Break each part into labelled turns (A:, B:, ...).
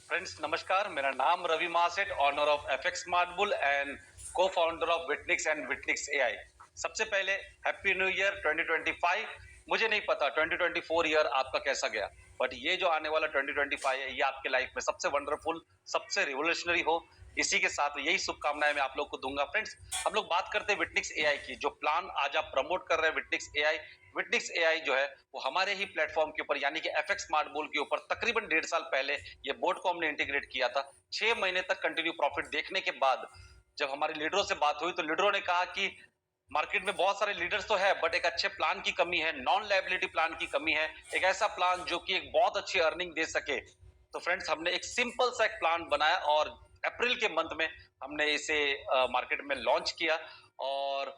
A: Friends नमस्कार, मेरा नाम Ravi Mahaseth, owner of FX smart bull and co founder of Witnix and Witnix AI. सबसे पहले हैप्पी न्यू ईयर 2025। मुझे नहीं पता 2024 ईयर आपका कैसा गया, बट ये जो आने वाला 2025 है ये आपके लाइफ में सबसे वंडरफुल, सबसे रिवोल्यूशनरी हो। इसी के साथ यही शुभकामनाएं मैं आप लोग को दूंगा। फ्रेंड्स, हम लोग बात करते हैं विटनिक्स एआई की। जो प्लान आज आप प्रमोट कर रहे हैं विटनिक्स एआई जो है वो हमारे ही प्लेटफॉर्म के ऊपर यानी कि एफएक्स स्मार्ट बुल के ऊपर तकरीबन 1.5 साल पहले ये बोर्ड को हमने इंटीग्रेट किया था। 6 महीने तक कंटिन्यू प्रॉफिट देखने के बाद जब हमारे लीडरों से बात हुई तो लीडरों ने कहा कि मार्केट में बहुत सारे लीडर्स तो है बट एक अच्छे प्लान की कमी है, नॉन लायबिलिटी प्लान की कमी है, एक ऐसा प्लान जो कि एक बहुत अच्छी अर्निंग दे सके। तो फ्रेंड्स, हमने एक सिंपल सा एक प्लान बनाया और अप्रैल के मंथ में हमने इसे मार्केट में लॉन्च किया और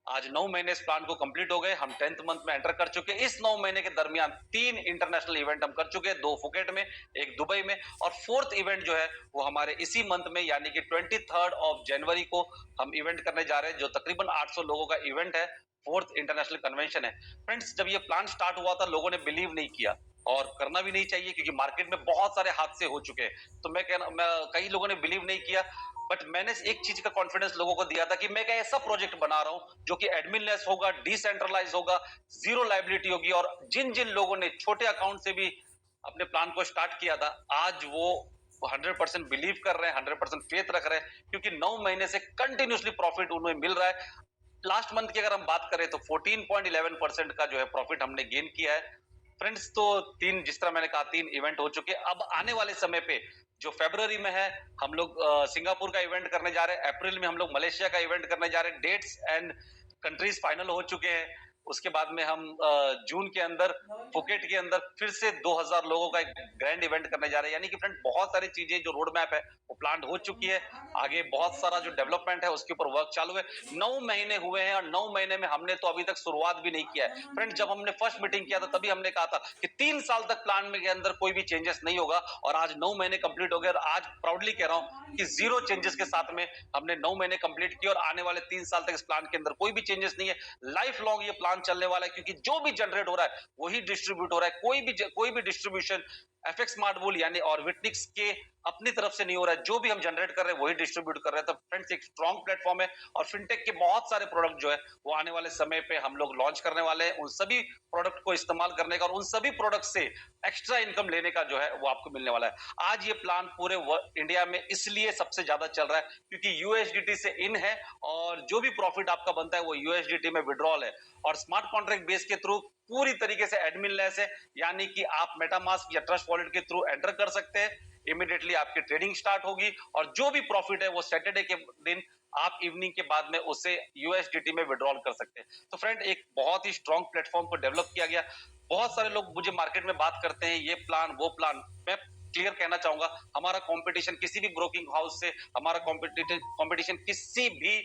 A: आज 9 महीने इस प्लान को कंप्लीट हो गए। हम 10th मंथ में एंटर कर चुके। इस 9 महीने के दरमियान 3 इंटरनेशनल इवेंट हम कर चुके हैं, 2 फुकेट में, एक दुबई में और 4th इवेंट जो है वो हमारे इसी मंथ में यानी कि 23rd ऑफ जनवरी को हम इवेंट करने जा रहे हैं, जो तकरीबन 800 लोगों का इवेंट है, 4th इंटरनेशनल कन्वेंशन है। फ्रेंड्स, जब ये प्लान स्टार्ट हुआ था लोगों ने बिलीव नहीं किया और करना भी नहीं चाहिए क्योंकि मार्केट में बहुत सारे हादसे हो चुके हैं। तो मैं कई लोगों ने बिलीव नहीं किया, बट मैंने एक चीज का कॉन्फिडेंस लोगों को दिया था कि मैं एक ऐसा प्रोजेक्ट बना रहा हूं जो कि एडमिनलेस होगा, डिसेंट्रलाइज होगा, जीरो लाइबिलिटी होगी। और जिन जिन लोगों ने छोटे अकाउंट से भी अपने प्लान को स्टार्ट किया था आज वो 100% बिलीव कर रहे हैं, 100% फेथ रख रहे हैं क्योंकि 9 महीने से कंटिन्यूसली प्रॉफिट उन्हें मिल रहा है। लास्ट मंथ की अगर हम बात करें तो 14.11% का जो है प्रॉफिट हमने गेन किया है। फ्रेंड्स, तो जिस तरह मैंने कहा 3 इवेंट हो चुके। अब आने वाले समय पे जो फरवरी में है हम लोग सिंगापुर का इवेंट करने जा रहे हैं, अप्रैल में हम लोग मलेशिया का इवेंट करने जा रहे हैं। डेट्स एंड कंट्रीज फाइनल हो चुके हैं। उसके बाद में हम जून के अंदर फुकेट के अंदर फिर से 2000 लोगों का एक ग्रैंड इवेंट करने जा रहे हैं। यानी कि फ्रेंड बहुत सारी चीजें जो रोड मैप है वो प्लान हो चुकी है। आगे बहुत सारा जो डेवलपमेंट है उसके ऊपर वर्क चालू है। 9 महीने हुए हैं और 9 महीने में हमने तो अभी तक शुरुआत भी नहीं किया है। फ्रेंड, जब हमने फर्स्ट मीटिंग किया था तभी हमने कहा था कि 3 साल तक प्लान में के अंदर कोई भी चेंजेस नहीं होगा और आज 9 महीने कंप्लीट हो गए और आज प्राउडली कह रहा हूं कि जीरो चेंजेस के साथ में हमने 9 महीने कंप्लीट किए और आने वाले 3 साल तक इस प्लान के अंदर कोई भी चेंजेस नहीं है। लाइफ लॉन्ग ये प्लान चलने वाला है क्योंकि जो भी जनरेट हो रहा है वही डिस्ट्रीब्यूट हो रहा है। कोई भी डिस्ट्रीब्यूशन एफएक्स स्मार्ट बुल यानी और विटनिक्स के अपनी तरफ से नहीं हो रहा है। जो भी हम जनरेट कर रहे हैं वही डिस्ट्रीब्यूट कर रहे हैं। तो फ्रेंड्स, एक स्ट्रॉन्ग प्लेटफॉर्म है और फिनटेक के बहुत सारे प्रोडक्ट जो है वो आने वाले समय पे हम लोग लॉन्च करने वाले हैं। उन सभी प्रोडक्ट को इस्तेमाल करने का और उन सभी प्रोडक्ट से एक्स्ट्रा इनकम लेने का जो है वो आपको मिलने वाला है। आज ये प्लान पूरे इंडिया में इसलिए सबसे ज्यादा चल रहा है क्योंकि यूएसडीटी से इन है और जो भी प्रॉफिट आपका बनता है वो यूएसडीटी में विड्रॉल है और स्मार्ट कॉन्ट्रैक्ट बेस के थ्रू पूरी तरीके से एडमिनलेस है। यानी कि आप मेटामास्क या ट्रस्ट वॉलेट के थ्रू एंटर कर सकते हैं, इमीडिएटली आपकी ट्रेडिंग स्टार्ट होगी और जो भी प्रॉफिट है वो सैटरडे के दिन आप इवनिंग के बाद में उसे यूएसडीटी में विड्रॉल कर सकते हैं। तो फ्रेंड, एक बहुत ही स्ट्रॉन्ग प्लेटफॉर्म को डेवलप किया गया। बहुत सारे लोग मुझे मार्केट में बात करते हैं ये प्लान वो प्लान। मैं क्लियर कहना चाहूंगा, हमारा कंपटीशन किसी भी ब्रोकिंग हाउस से, हमारा कंपटीशन किसी भी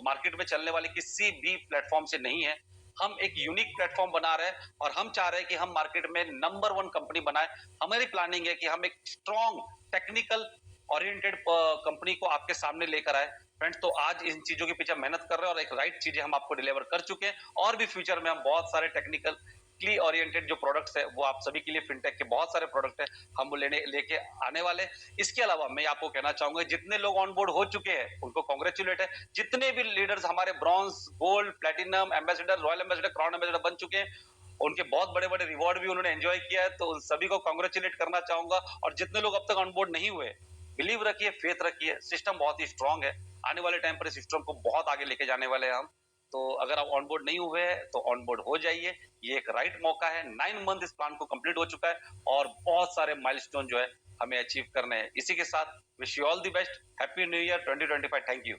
A: मार्केट में चलने वाले किसी भी प्लेटफॉर्म से नहीं है। हम एक यूनिक प्लेटफॉर्म बना रहे हैं और हम चाह रहे हैं कि हम मार्केट में नंबर 1 कंपनी बनाए। हमारी प्लानिंग है कि हम एक स्ट्रॉन्ग टेक्निकल ओरिएंटेड कंपनी को आपके सामने लेकर आए। फ्रेंड्स, तो आज इन चीजों के पीछे मेहनत कर रहे हैं और एक राइट चीजें हम आपको डिलीवर कर चुके हैं और भी फ्यूचर में हम बहुत सारे टेक्निकल फिनटेकली ओरिएंटेड जो प्रोडक्ट्स है वो आप सभी के लिए फिनटेक के बहुत सारे प्रोडक्ट है हम लेके आने वाले। इसके अलावा मैं आपको कहना चाहूंगा जितने लोग ऑन बोर्ड हो चुके हैं उनको कॉन्ग्रेचुलेट है, जितने भी लीडर्स हमारे bronze, gold, platinum, ambassador, royal ambassador, crown ambassador बन चुके हैं, उनके बहुत बड़े बड़े रिवॉर्ड भी उन्होंने एंजॉय किया है, तो उन सभी को कॉन्ग्रेचुलेट करना चाहूंगा। और जितने लोग अब तक ऑन बोर्ड नहीं हुए, बिलीव रखिए, फेथ रखिए, सिस्टम बहुत ही स्ट्रांग है। आने वाले टाइम पर सिस्टम को बहुत आगे लेके जाने वाले हैं हम। तो अगर आप ऑन बोर्ड नहीं हुए हैं तो ऑन बोर्ड हो जाइए, ये एक राइट मौका है। 9 मंथ इस प्लान को कंप्लीट हो चुका है और बहुत सारे माइलस्टोन जो है हमें अचीव करने हैं। इसी के साथ wish you all the best, happy new year 2025। Thank you.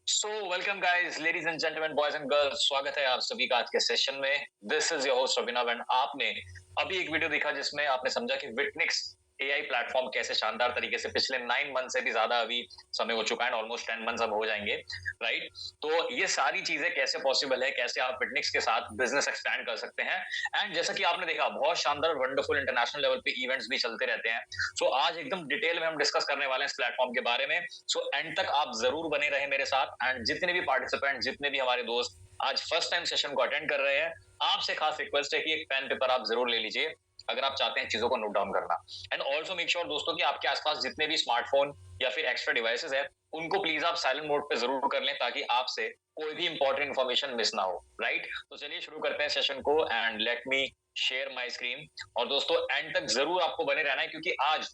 B: So welcome guys, ladies and gentleman, boys and girls, स्वागत है आप सभी का आज के सेशन में। This is your host Abhinav and आपने अभी एक वीडियो देखा जिसमें आपने समझा कि विटनिक्स एआई प्लेटफॉर्म कैसे शानदार तरीके से पिछले 9 मंथ से भी ज्यादा अभी समय हो चुका है, ऑलमोस्ट 10 मंथ्स अब हो जाएंगे, राइट। तो ये सारी चीजें कैसे पॉसिबल है, कैसे आप विटनिक्स के साथ बिजनेस एक्सपैंड कर सकते हैं। एंड जैसा कि आपने देखा, बहुत शानदार वंडरफुल इंटरनेशनल लेवल पे इवेंट्स भी चलते रहते हैं। सो आज एकदम डिटेल में हम डिस्कस करने वाले हैं इस प्लेटफॉर्म के बारे में। सो एंड तक आप जरूर बने रहे मेरे साथ। एंड जितने भी पार्टिसिपेंट, जितने भी हमारे दोस्त आज फर्स्ट टाइम सेशन को अटेंड कर रहे हैं, आपसे खास रिक्वेस्ट है कि एक पेन पेपर आप जरूर ले लीजिए अगर आप चाहते हैं चीजों को नोट डाउन करना। एंड ऑल्सो मेक श्योर दोस्तों कि आपके आसपास जितने भी स्मार्टफोन या फिर एक्स्ट्रा डिवाइसेस है उनको प्लीज आप साइलेंट मोड पे जरूर कर लें ताकि आपसे कोई भी इंपॉर्टेंट इन्फॉर्मेशन मिस ना हो, राइट। तो चलिए शुरू करते हैं सेशन को and let me share my screen. और दोस्तों एंड तक जरूर आपको बने रहना है क्योंकि आज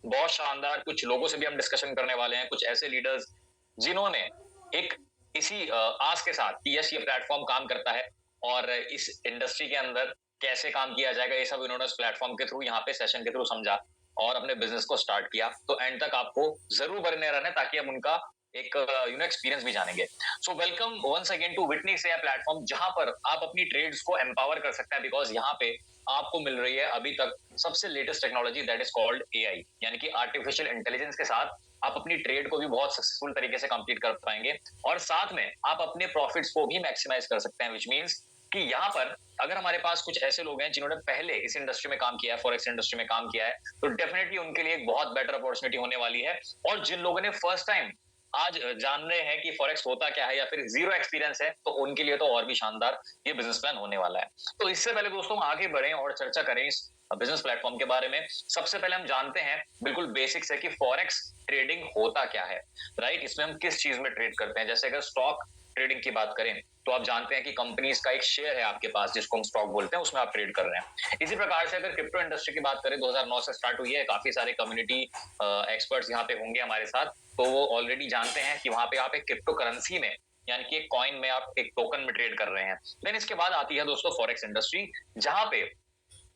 B: बहुत शानदार कुछ लोगों से भी हम डिस्कशन करने वाले हैं, कुछ ऐसे लीडर्स जिन्होंने एक इसी आस के साथ कि यस ये प्लेटफॉर्म काम करता है और इस इंडस्ट्री के अंदर कैसे काम किया जाएगा, ये सब इन्होंने उस प्लेटफॉर्म के थ्रू, यहाँ पे सेशन के थ्रू समझा और अपने बिजनेस को स्टार्ट किया। तो एंड तक आपको जरूर बने रहना है ताकि हम उनका एक एक्सपीरियंस भी जानेंगे। So welcome once again to Witnix AI platform, जहां पर आप अपनी ट्रेड्स को एम्पावर कर सकते हैं बिकॉज यहाँ पे आपको मिल रही है अभी तक सबसे latest technology that is called AI, यानी कि आर्टिफिशियल इंटेलिजेंस के साथ आप अपनी ट्रेड को भी बहुत सक्सेसफुल तरीके से कंप्लीट कर पाएंगे और साथ में आप अपने प्रॉफिट्स को भी मैक्सिमाइज कर सकते हैं। विच मींस कि यहाँ पर अगर हमारे पास कुछ ऐसे लोग हैं जिन्होंने पहले इस इंडस्ट्री में काम किया है, फॉरेक्स इंडस्ट्री में काम किया है, तो डेफिनेटली उनके लिए एक बहुत बेटर अपॉर्चुनिटी होने वाली है। और जिन लोगों ने फर्स्ट टाइम आज जान रहे हैं कि फॉरेक्स होता क्या है या फिर जीरो एक्सपीरियंस है, तो उनके लिए तो और भी शानदार ये बिजनेस प्लान होने वाला है। तो इससे पहले दोस्तों आगे बढ़ें और चर्चा करें इस बिजनेस प्लेटफॉर्म के बारे में। सबसे पहले हम जानते हैं बिल्कुल बेसिक्स है कि फॉरेक्स ट्रेडिंग होता क्या है, राइट। इसमें हम किस चीज में ट्रेड करते हैं। जैसे अगर स्टॉक ट्रेडिंग की बात करें तो आप जानते हैं कि कंपनीज का एक शेयर है आपके पास जिसको हम स्टॉक बोलते हैं, उसमें आप ट्रेड कर रहे हैं। इसी प्रकार से अगर क्रिप्टो इंडस्ट्री की बात करें, 2009 से स्टार्ट हुई है, काफी सारे कम्युनिटी एक्सपर्ट्स यहाँ पे होंगे हमारे साथ, तो वो ऑलरेडी जानते हैं कि वहां पे आप एक क्रिप्टो करेंसी में यानी कि एक कॉइन में आप एक टोकन में ट्रेड कर रहे हैं। देन इसके बाद आती है दोस्तों फॉरेक्स इंडस्ट्री, जहां पे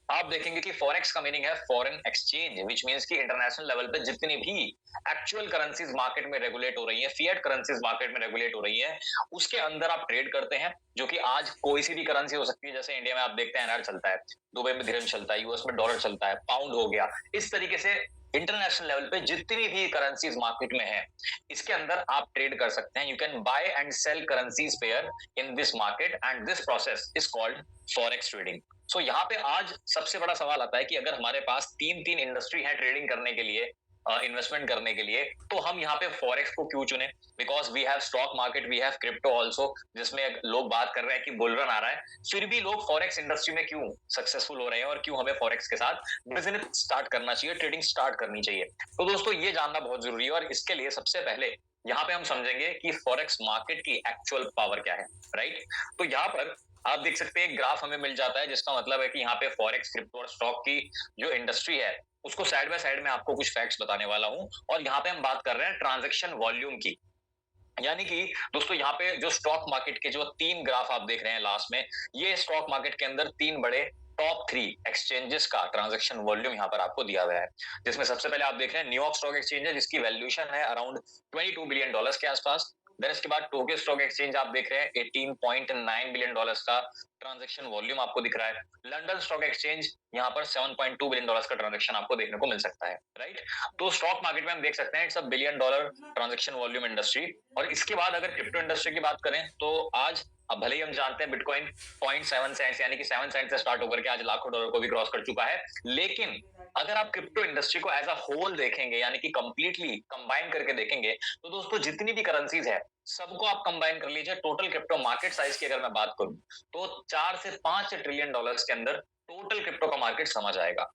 B: आप देखेंगे कि फॉरेक्स का मीनिंग है फॉरेन एक्सचेंज, विच मींस कि इंटरनेशनल लेवल पे जितनी भी एक्चुअल करेंसीज मार्केट में रेगुलेट हो रही है, फिएट करेंसीज मार्केट में रेगुलेट हो रही है, उसके अंदर आप ट्रेड करते हैं, जो कि आज कोई सी भी करेंसी हो सकती है। जैसे इंडिया में आप देखते हैं एनआर चलता है, दुबई में दिरहम चलता है, यूएस में डॉलर चलता है, पाउंड हो गया। इस तरीके से इंटरनेशनल लेवल पे जितनी भी करेंसीज मार्केट में है, इसके अंदर आप ट्रेड कर सकते हैं। You can buy and sell currencies pair in this market and this process is called forex trading. So यहाँ पे आज सबसे बड़ा सवाल आता है कि अगर हमारे पास तीन इंडस्ट्री है ट्रेडिंग करने के लिए, इन्वेस्टमेंट करने के लिए, तो हम यहाँ पे फॉरेक्स को क्यों चुने। Because we have stock market, we have crypto also, जिसमें लोग बात कर रहे हैं कि बुल रन आ रहा है, फिर भी लोग फॉरेक्स इंडस्ट्री में क्यों सक्सेसफुल हो रहे हैं और क्यों हमें फॉरेक्स के साथ बिजनेस स्टार्ट करना चाहिए, ट्रेडिंग स्टार्ट करनी चाहिए। तो दोस्तों ये जानना बहुत जरूरी है और इसके लिए सबसे पहले यहाँ पे हम समझेंगे कि फॉरेक्स मार्केट की एक्चुअल पावर क्या है, राइट। तो यहाँ पर आप देख सकते हैं एक ग्राफ हमें मिल जाता है जिसका मतलब है कि यहाँ पे फॉरेक्स, क्रिप्टो और स्टॉक की जो इंडस्ट्री है उसको साइड बाय साइड में आपको कुछ फैक्ट्स बताने वाला हूं। और यहाँ पे हम बात कर रहे हैं ट्रांजैक्शन वॉल्यूम की, यानी कि दोस्तों यहाँ पे जो स्टॉक मार्केट के जो 3 ग्राफ आप देख रहे हैं लास्ट में, ये स्टॉक मार्केट के अंदर 3 बड़े टॉप 3 एक्सचेंजेस का ट्रांजैक्शन वॉल्यूम यहाँ पर आपको दिया गया है, जिसमें सबसे पहले आप देख रहे हैं न्यूयॉर्क स्टॉक एक्सचेंज है जिसकी वैल्यूएशन है अराउंड $22 बिलियन के आसपास। देन इसके बाद टोक्यो स्टॉक एक्सचेंज आप देख रहे हैं $18.9 बिलियन का ट्रांजैक्शन वॉल्यूम आपको दिख रहा है। लंदन स्टॉक एक्सचेंज यहाँ पर $7.2 बिलियन का ट्रांजैक्शन आपको देखने को मिल सकता है, राइट। तो स्टॉक मार्केट में हम देख सकते हैं it's a $1 billion transaction volume industry. और इसके बाद अगर क्रिप्टो इंडस्ट्री की बात करें तो आज, अब भले ही हम जानते हैं बिटकॉइन 0.7 सेंट्स यानी कि 7 सेंट से स्टार्ट होकर के आज लाखों डॉलर को भी क्रॉस कर चुका है, लेकिन अगर आप क्रिप्टो इंडस्ट्री को एज अ होल देखेंगे यानी कि कंप्लीटली कंबाइन करके देखेंगे, तो दोस्तों जितनी भी करेंसीज है सबको आप कंबाइन कर लीजिए, टोटल क्रिप्टो मार्केट साइज की अगर मैं बात करूं तो 4 से 5 ट्रिलियन डॉलर्स के अंदर टोटल क्रिप्टो का मार्केट समझ आएगा।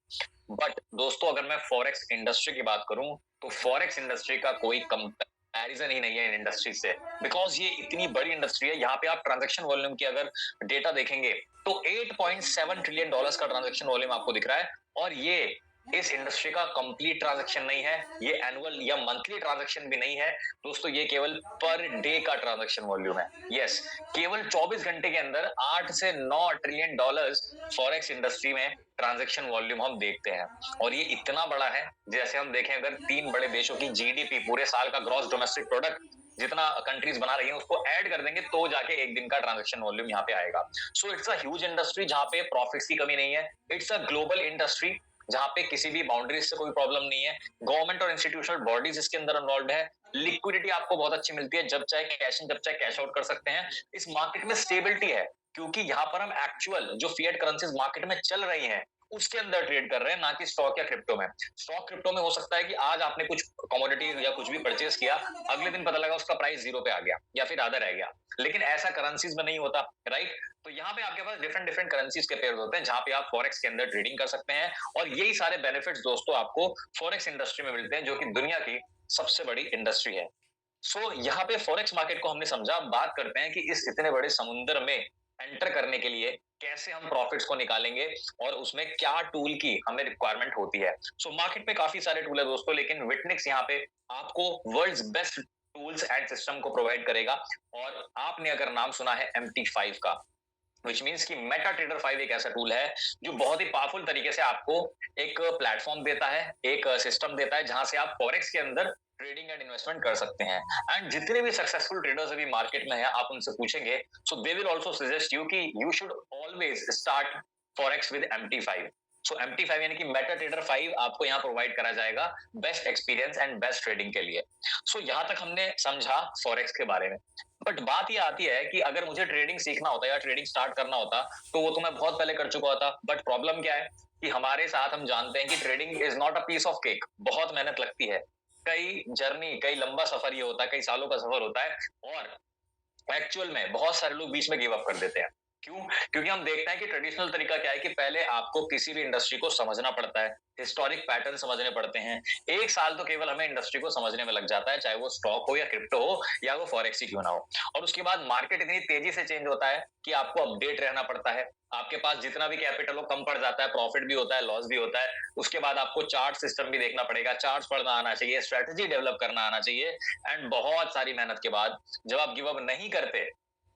B: बट दोस्तों अगर मैं फॉरेक्स इंडस्ट्री की बात करूं तो फॉरेक्स इंडस्ट्री का कोई कंपैरिजन ही नहीं है इन इंडस्ट्री से, बिकॉज ये इतनी बड़ी इंडस्ट्री है। यहाँ पे आप ट्रांजैक्शन वॉल्यूम की अगर डेटा देखेंगे तो 8.7 ट्रिलियन डॉलर्स का ट्रांजैक्शन वॉल्यूम आपको दिख रहा है, और ये इस इंडस्ट्री का कंप्लीट ट्रांजैक्शन नहीं है, ये एनुअल या मंथली ट्रांजैक्शन भी नहीं है दोस्तों, ये केवल पर डे का ट्रांजैक्शन वॉल्यूम है। यस, केवल 24 घंटे के अंदर 8 से 9 ट्रिलियन डॉलर्स फॉरेक्स इंडस्ट्री में ट्रांजैक्शन वॉल्यूम हम देखते हैं। और ये इतना बड़ा है, जैसे हम देखें अगर 3 बड़े देशों की जीडीपी पूरे साल का ग्रॉस डोमेस्टिक प्रोडक्ट जितना कंट्रीज बना रही हैं उसको ऐड कर देंगे तो जाके एक दिन का ट्रांजैक्शन वॉल्यूम यहाँ पे आएगा। So it's a huge industry जहाँ पे प्रॉफिट्स की कमी नहीं है। इट्स अ ग्लोबल इंडस्ट्री जहाँ पे किसी भी बाउंड्रीज से कोई प्रॉब्लम नहीं है। गवर्नमेंट और इंस्टीट्यूशनल बॉडीज इसके अंदर इन्वॉल्व है। लिक्विडिटी आपको बहुत अच्छी मिलती है, जब चाहे कैश इन जब चाहे कैश आउट कर सकते हैं। इस मार्केट में स्टेबिलिटी है क्योंकि यहाँ पर हम एक्चुअल जो फिएट करेंसीज मार्केट में चल रही हैं उसके अंदर ट्रेड कर रहे हैं, ना कि स्टॉक या क्रिप्टो में। स्टॉक क्रिप्टो में हो सकता है कि आज आपने कुछ कमोडिटी या कुछ भी परचेस किया, अगले दिन पता लगा उसका प्राइस 0 पे आ गया या फिर आधा रह गया, लेकिन ऐसा करेंसीज में नहीं होता, राइट। तो यहाँ पे आपके पास डिफरेंट डिफरेंट करेंसीज के पेयर होते हैं जहां पे आप फॉरेक्स के अंदर ट्रेडिंग कर सकते हैं, और यही सारे बेनिफिट्स दोस्तों आपको फॉरेक्स इंडस्ट्री में मिलते हैं जो कि दुनिया की सबसे बड़ी इंडस्ट्री है। सो यहाँ पे फॉरेक्स मार्केट को हमने समझा। बात करते हैं कि इस इतने बड़े समुद्र में एंटर करने के लिए कैसे हम प्रॉफिट्स को निकालेंगे और उसमें क्या टूल की हमें रिक्वायरमेंट होती है। सो मार्केट में काफी सारे टूल है दोस्तों, लेकिन विटनिक्स यहाँ पे आपको world's best tools and system को प्रोवाइड करेगा। और आपने अगर नाम सुना है MT5 का, विच मीन्स कि मेटा ट्रेडर 5 एक ऐसा टूल है जो बहुत ही पावरफुल तरीके से आपको एक प्लेटफॉर्म देता है, एक सिस्टम देता है जहां से आप फॉरेक्स के अंदर ट्रेडिंग एंड इन्वेस्टमेंट कर सकते हैं। एंड जितने भी सक्सेसफुल ट्रेडर्स अभी मार्केट में हैं, आप उनसे पूछेंगे so they will also suggest you कि you should always start forex with MT5। So MT5 यानी कि मेटा ट्रेडर 5 आपको यहाँ प्रोवाइड करा जाएगा best experience and best trading के लिए। सो यहाँ तक हमने समझा फॉरेक्स के बारे में। बट बात ये आती है कि अगर मुझे ट्रेडिंग सीखना होता या ट्रेडिंग स्टार्ट करना होता तो वो तो मैं बहुत पहले कर चुका होता। बट प्रॉब्लम क्या है कि हमारे साथ हम जानते हैं कि trading is not a piece of cake, बहुत मेहनत लगती है, कई जर्नी, कई लंबा सफर ये होता है, कई सालों का सफर होता है, और एक्चुअल में बहुत सारे लोग बीच में गिव अप कर देते हैं। क्यों? क्योंकि हम देखते हैं कि ट्रेडिशनल तरीका क्या है कि पहले आपको किसी भी इंडस्ट्री को समझना पड़ता है, हिस्टोरिक पैटर्न समझने पड़ते हैं। 1 साल तो केवल हमें इंडस्ट्री को समझने में लग जाता है, चाहे वो स्टॉक हो या क्रिप्टो हो या वो फॉरेक्स ही क्यों ना हो। और उसके बाद मार्केट इतनी तेजी से चेंज होता है कि आपको अपडेट रहना पड़ता है। आपके पास जितना भी कैपिटल हो कम पड़ जाता है, प्रॉफिट भी होता है, लॉस भी होता है। उसके बाद आपको चार्ट सिस्टम भी देखना पड़ेगा, चार्ट्स पढ़ना आना चाहिए, स्ट्रेटजी डेवलप करना आना चाहिए। एंड बहुत सारी मेहनत के बाद जब आप गिव अप नहीं करते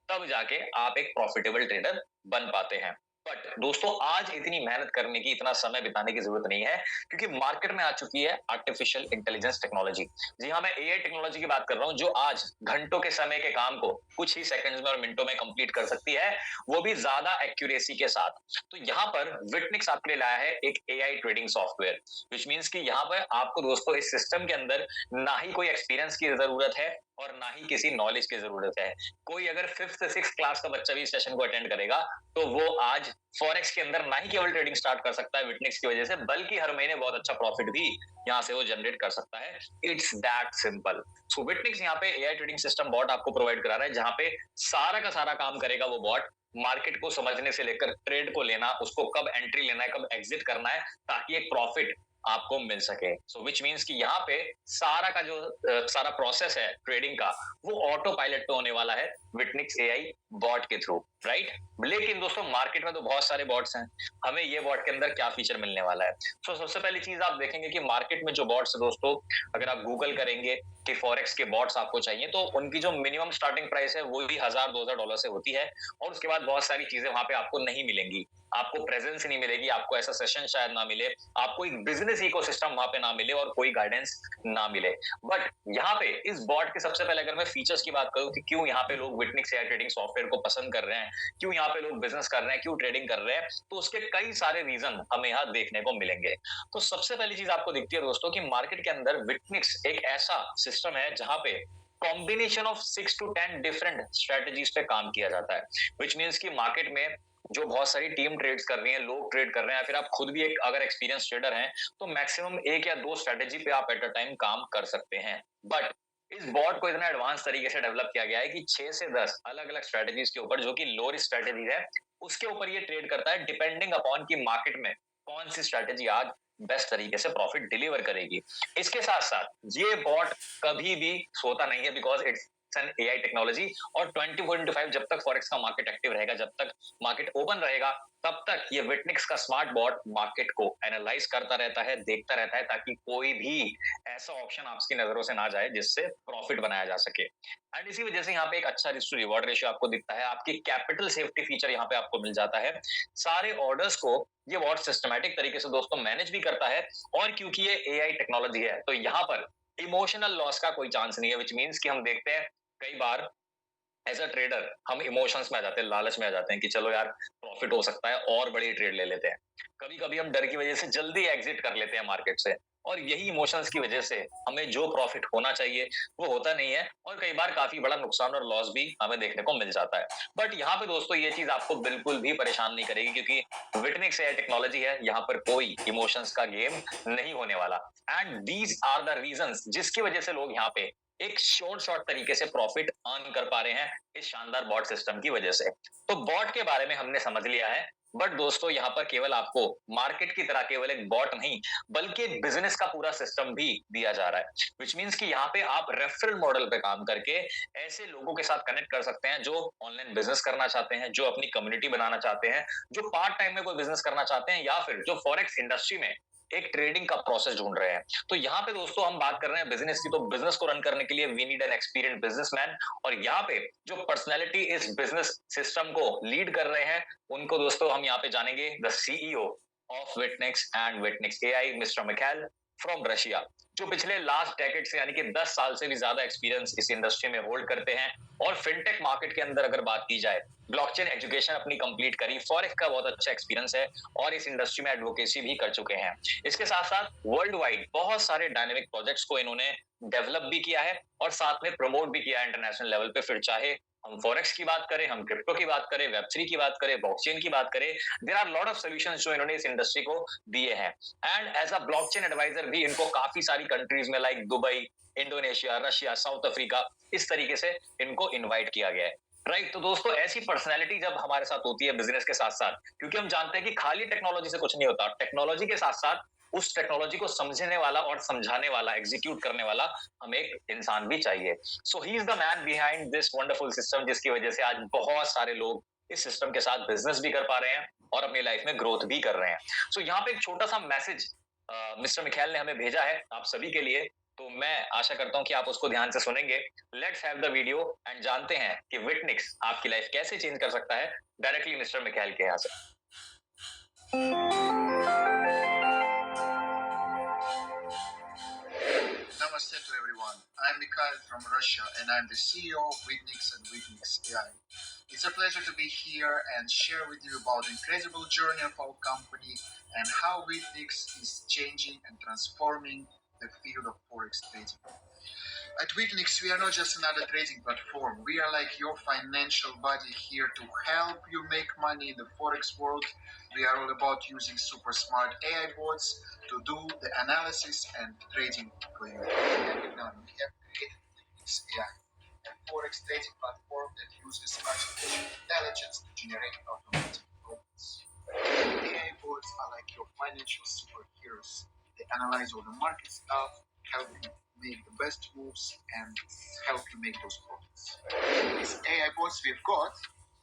B: तब जाके आप एक प्रॉफिटेबल ट्रेडर बन पाते हैं। बट दोस्तों आज इतनी मेहनत करने की, इतना समय बिताने की जरूरत नहीं है, क्योंकि मार्केट में आ चुकी है आर्टिफिशियल इंटेलिजेंस टेक्नोलॉजी। जी हाँ, मैं AI टेक्नोलॉजी की बात कर रहा हूँ, जो आज घंटों के समय के काम को कुछ ही सेकंड्स में और मिनटों में कंप्लीट कर सकती है, वो भी ज्यादा एक्यूरेसी के साथ। तो यहाँ पर विटनिक्स आपके लिए लाया है एक AI ट्रेडिंग सॉफ्टवेयर, विच मीन्स कि यहाँ पर आपको दोस्तों इस सिस्टम के अंदर ना ही कोई एक्सपीरियंस की जरूरत है और ना ही किसी नॉलेज की जरूरत है। कोई अगर 5th से 6th क्लास का बच्चा भी इस सेशन को अटेंड करेगा तो वो आज फॉरेक्स के अंदर ना ही केवल ट्रेडिंग स्टार्ट कर सकता है विटनिक्स की वजह से, बल्कि हर महीने बहुत अच्छा प्रॉफिट भी यहाँ से वो जनरेट कर सकता है। It's that simple. So Witnix यहाँ पे AI ट्रेडिंग सिस्टम बॉट आपको प्रोवाइड करा रहा है, जहाँ पे सारा का सारा काम करेगा वो बॉट। मार्केट को समझने से लेकर ट्रेड को लेना, उसको कब एंट्री लेना है, कब एग्जिट करना है, ताकि एक प्रॉफिट आपको मिल सके। सो विच मीन्स कि यहाँ पे सारा का जो सारा प्रोसेस है ट्रेडिंग का, वो ऑटो पायलट पे होने वाला है विटनिक्स AI बॉट के थ्रू, राइट। लेकिन दोस्तों मार्केट में तो बहुत सारे बॉट्स हैं, हमें ये बॉट के अंदर क्या फीचर मिलने वाला है। सो सबसे पहली चीज आप देखेंगे कि मार्केट में जो बॉट्स है दोस्तों, अगर आप गूगल करेंगे कि फॉरेक्स के बॉट्स आपको चाहिए तो उनकी जो मिनिमम स्टार्टिंग प्राइस है वो भी $1000-2000 से होती है। और उसके बाद बहुत सारी चीजें वहां पे आपको नहीं मिलेंगी, आपको प्रेजेंस नहीं मिलेगी, आपको ऐसा सेशन शायद ना मिले, आपको एक बिजनेस इकोसिस्टम वहां पे ना मिले और कोई गाइडेंस ना मिले। बट यहाँ पे इस बॉट के सबसे पहले अगर मैं फीचर्स की बात करूं कि क्यों यहाँ पे लोग विटनिक्स AI ट्रेडिंग सॉफ्टवेयर को पसंद कर रहे हैं क्यों यहाँ पे लोग बिजनेस कर रहे हैं, क्यों ट्रेडिंग कर रहे हैं, तो उसके कई सारे रीजन हमें यहाँ देखने को मिलेंगे। तो सबसे पहली चीज आपको दिखती है दोस्तों कि मार्केट के अंदर विटनिक्स एक ऐसा सिस्टम है जहां पे combination of 6 to 10 different strategies पे काम किया जाता है, विच मीन्स कि मार्केट में जो बहुत सारी टीम ट्रेड्स कर रही हैं, लोग ट्रेड कर रहे हैं, या फिर आप खुद भी एक अगर एक्सपीरियंस ट्रेडर हैं तो मैक्सिमम 1 या 2 स्ट्रेटेजी पे आप एट अ टाइम काम कर सकते हैं। बट इस बॉट को इतना एडवांस तरीके से डेवलप किया गया है कि 6 से 10 अलग अलग स्ट्रेटेजीज के ऊपर, जो कि लो रिस्क स्ट्रेटेजी है, उसके ऊपर ये ट्रेड करता है डिपेंडिंग अपॉन की मार्केट में कौन सी स्ट्रेटेजी आज बेस्ट तरीके से प्रॉफिट डिलीवर करेगी। इसके साथ साथ ये बॉट कभी भी सोता नहीं है, because it's an AI technology, और 2025 जब तक फॉरेक्स का मार्केट एक्टिव रहेगा, जब तक मार्केट ओपन रहेगा, तब तक ये विटनिक्स का स्मार्ट बॉट मार्केट को एनालाइज करता रहता है, देखता रहता है, ताकि कोई भी ऐसा ऑप्शन आपकी नजरों से ना जाए जिससे प्रॉफिट बनाया जा सके। एंड इसी वजह से यहाँ पे एक अच्छा रिस्क टू रिवॉर्ड रेशियो आपको दिखता है, आपकी कैपिटल सेफ्टी फीचर यहाँ पे आपको मिल जाता है। सारे ऑर्डर्स को ये बॉट सिस्टमैटिक तरीके से दोस्तों मैनेज भी करता है, और क्योंकि ये एआई टेक्नोलॉजी है तो यहाँ पर इमोशनल लॉस का कोई चांस नहीं है, विच मीन्स कि हम देखते हैं कई बार एज अ ट्रेडर हम इमोशंस में आ जाते हैं, लालच में आ जाते हैं कि चलो यार प्रॉफिट हो सकता है और बड़ी ट्रेड ले लेते हैं। कभी कभी हम डर की वजह से जल्दी एग्जिट कर लेते हैं मार्केट से, और यही इमोशंस की वजह से हमें जो प्रॉफिट होना चाहिए वो होता नहीं है, और कई बार काफी बड़ा नुकसान और लॉस भी हमें देखने को मिल जाता है। बट यहाँ पे दोस्तों ये चीज आपको बिल्कुल भी परेशान नहीं करेगी, क्योंकि विटनिक्स एआई टेक्नोलॉजी है, यहाँ पर कोई इमोशंस का गेम नहीं होने वाला। And these are the reasons जिसकी वजह से लोग यहाँ पे एक शॉर्ट तरीके से प्रॉफिट अर्न कर पा रहे हैं इस शानदार बॉट सिस्टम की वजह से। तो बॉट के बारे में हमने समझ लिया है, बट दोस्तों यहाँ पर केवल आपको मार्केट की तरह केवल एक बॉट नहीं, बल्कि एक बिजनेस का पूरा सिस्टम भी दिया जा रहा है, विच मीन्स कि यहाँ पे आप रेफरल मॉडल पे काम करके ऐसे लोगों के साथ कनेक्ट कर सकते हैं जो ऑनलाइन बिजनेस करना चाहते हैं, जो अपनी कम्युनिटी बनाना चाहते हैं, जो पार्ट टाइम में कोई बिजनेस करना चाहते हैं, या फिर जो फॉरेक्स इंडस्ट्री में एक ट्रेडिंग का प्रोसेस ढूंढ रहे हैं। तो यहाँ पे दोस्तों हम बात कर रहे हैं बिजनेस की, तो बिजनेस को रन करने के लिए we need an experience businessman, और यहाँ पे जो पर्सनैलिटी इस बिजनेस सिस्टम को लीड कर रहे हैं उनको दोस्तों हम यहाँ पे जानेंगे, the CEO of Witnix and Witnix AI, mister Mikhail from Russia, जो पिछले लास्ट डेकेड से यानी कि 10 साल से भी ज्यादा एक्सपीरियंस इस इंडस्ट्री में होल्ड करते हैं, और फिनटेक मार्केट के अंदर अगर बात की जाए, ब्लॉकचेन एजुकेशन अपनी कंप्लीट करी, फॉरेक्स का बहुत अच्छा एक्सपीरियंस है, और इस इंडस्ट्री में एडवोकेसी भी कर चुके हैं। इसके साथ साथ वर्ल्ड वाइड बहुत सारे डायनेमिक प्रोजेक्ट्स को इन्होंने डेवलप भी किया है, और साथ में प्रमोट भी किया है इंटरनेशनल लेवल पे। फिर चाहे हम फॉरेक्स की बात करें, हम क्रिप्टो की बात करें, वेब3 की बात करें, ब्लॉकचेन की बात करें, there are lot of solutions जो इन्होंने इस इंडस्ट्री को दिए हैं। And as a blockchain adviser भी इनको काफी सारी कंट्रीज में like Dubai, Indonesia, Russia, South Africa, इस तरीके से इनको इनवाइट किया गया है। राइट, तो दोस्तों ऐसी पर्सनैलिटी जब हमारे साथ होती है बिजनेस के साथ साथ, क्योंकि हम जानते हैं कि खाली टेक्नोलॉजी से कुछ नहीं होता, टेक्नोलॉजी के साथ साथ उस टेक्नोलॉजी को समझने वाला और समझाने वाला, एग्जीक्यूट करने वाला हमें एक इंसान भी चाहिए। So he is the man behind this wonderful system, जिसकी वजह से आज बहुत सारे लोग इस सिस्टम के साथ बिजनेस भी कर पा रहे हैं और अपनी लाइफ में ग्रोथ भी कर रहे हैं। सो यहाँ पे एक छोटा सा मैसेज मिस्टर मिखाइल ने हमें भेजा है आप सभी के लिए, तो मैं आशा करता हूं कि आप उसको ध्यान से सुनेंगे। Let's have the video and जानते हैं कि विटनिक्स आपकी लाइफ कैसे चेंज कर सकता है, डायरेक्टली मिस्टर मिखाइल के यहाँ से।
C: Namaste to everyone. I'm Mikhail from Russia and I'm the CEO of Witnix and Witnix AI. It's a pleasure to be here and share with you about the incredible journey of our company and how Witnix is changing and transforming the field of Forex trading. At Witnix, we are not just another trading platform. We are like your financial body here to help you make money in the Forex world. We are all about using super smart AI bots to do the analysis and trading for you. And now we have created Witnix AI, a Forex trading platform that uses artificial intelligence to generate automatic profits. AI bots are like your financial superheroes. They analyze all the market stuff, help you make the best moves, and help you make those profits. These AI bots we've got,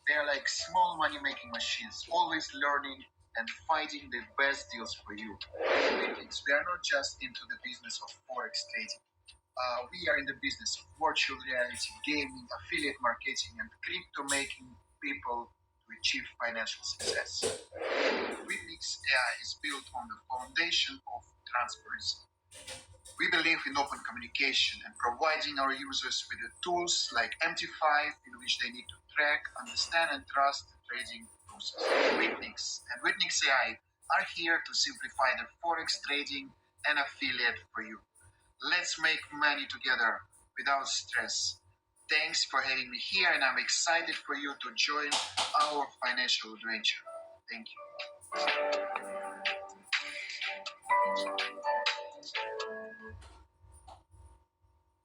C: they're like small money-making machines, always learning and finding the best deals for you. We are not just into the business of Forex trading. We are in the business of virtual reality, gaming, affiliate marketing, and crypto making people to achieve financial success. Witnix AI is built on the foundation of transparency. We believe in open communication and providing our users with the tools like MT5 in which they need to track, understand, and trust the trading process. Witnix and Witnix AI are here to simplify the forex trading and affiliate for you. Let's make money together without stress. Thanks for having me here, and I'm excited for you to join our financial adventure. Thank you.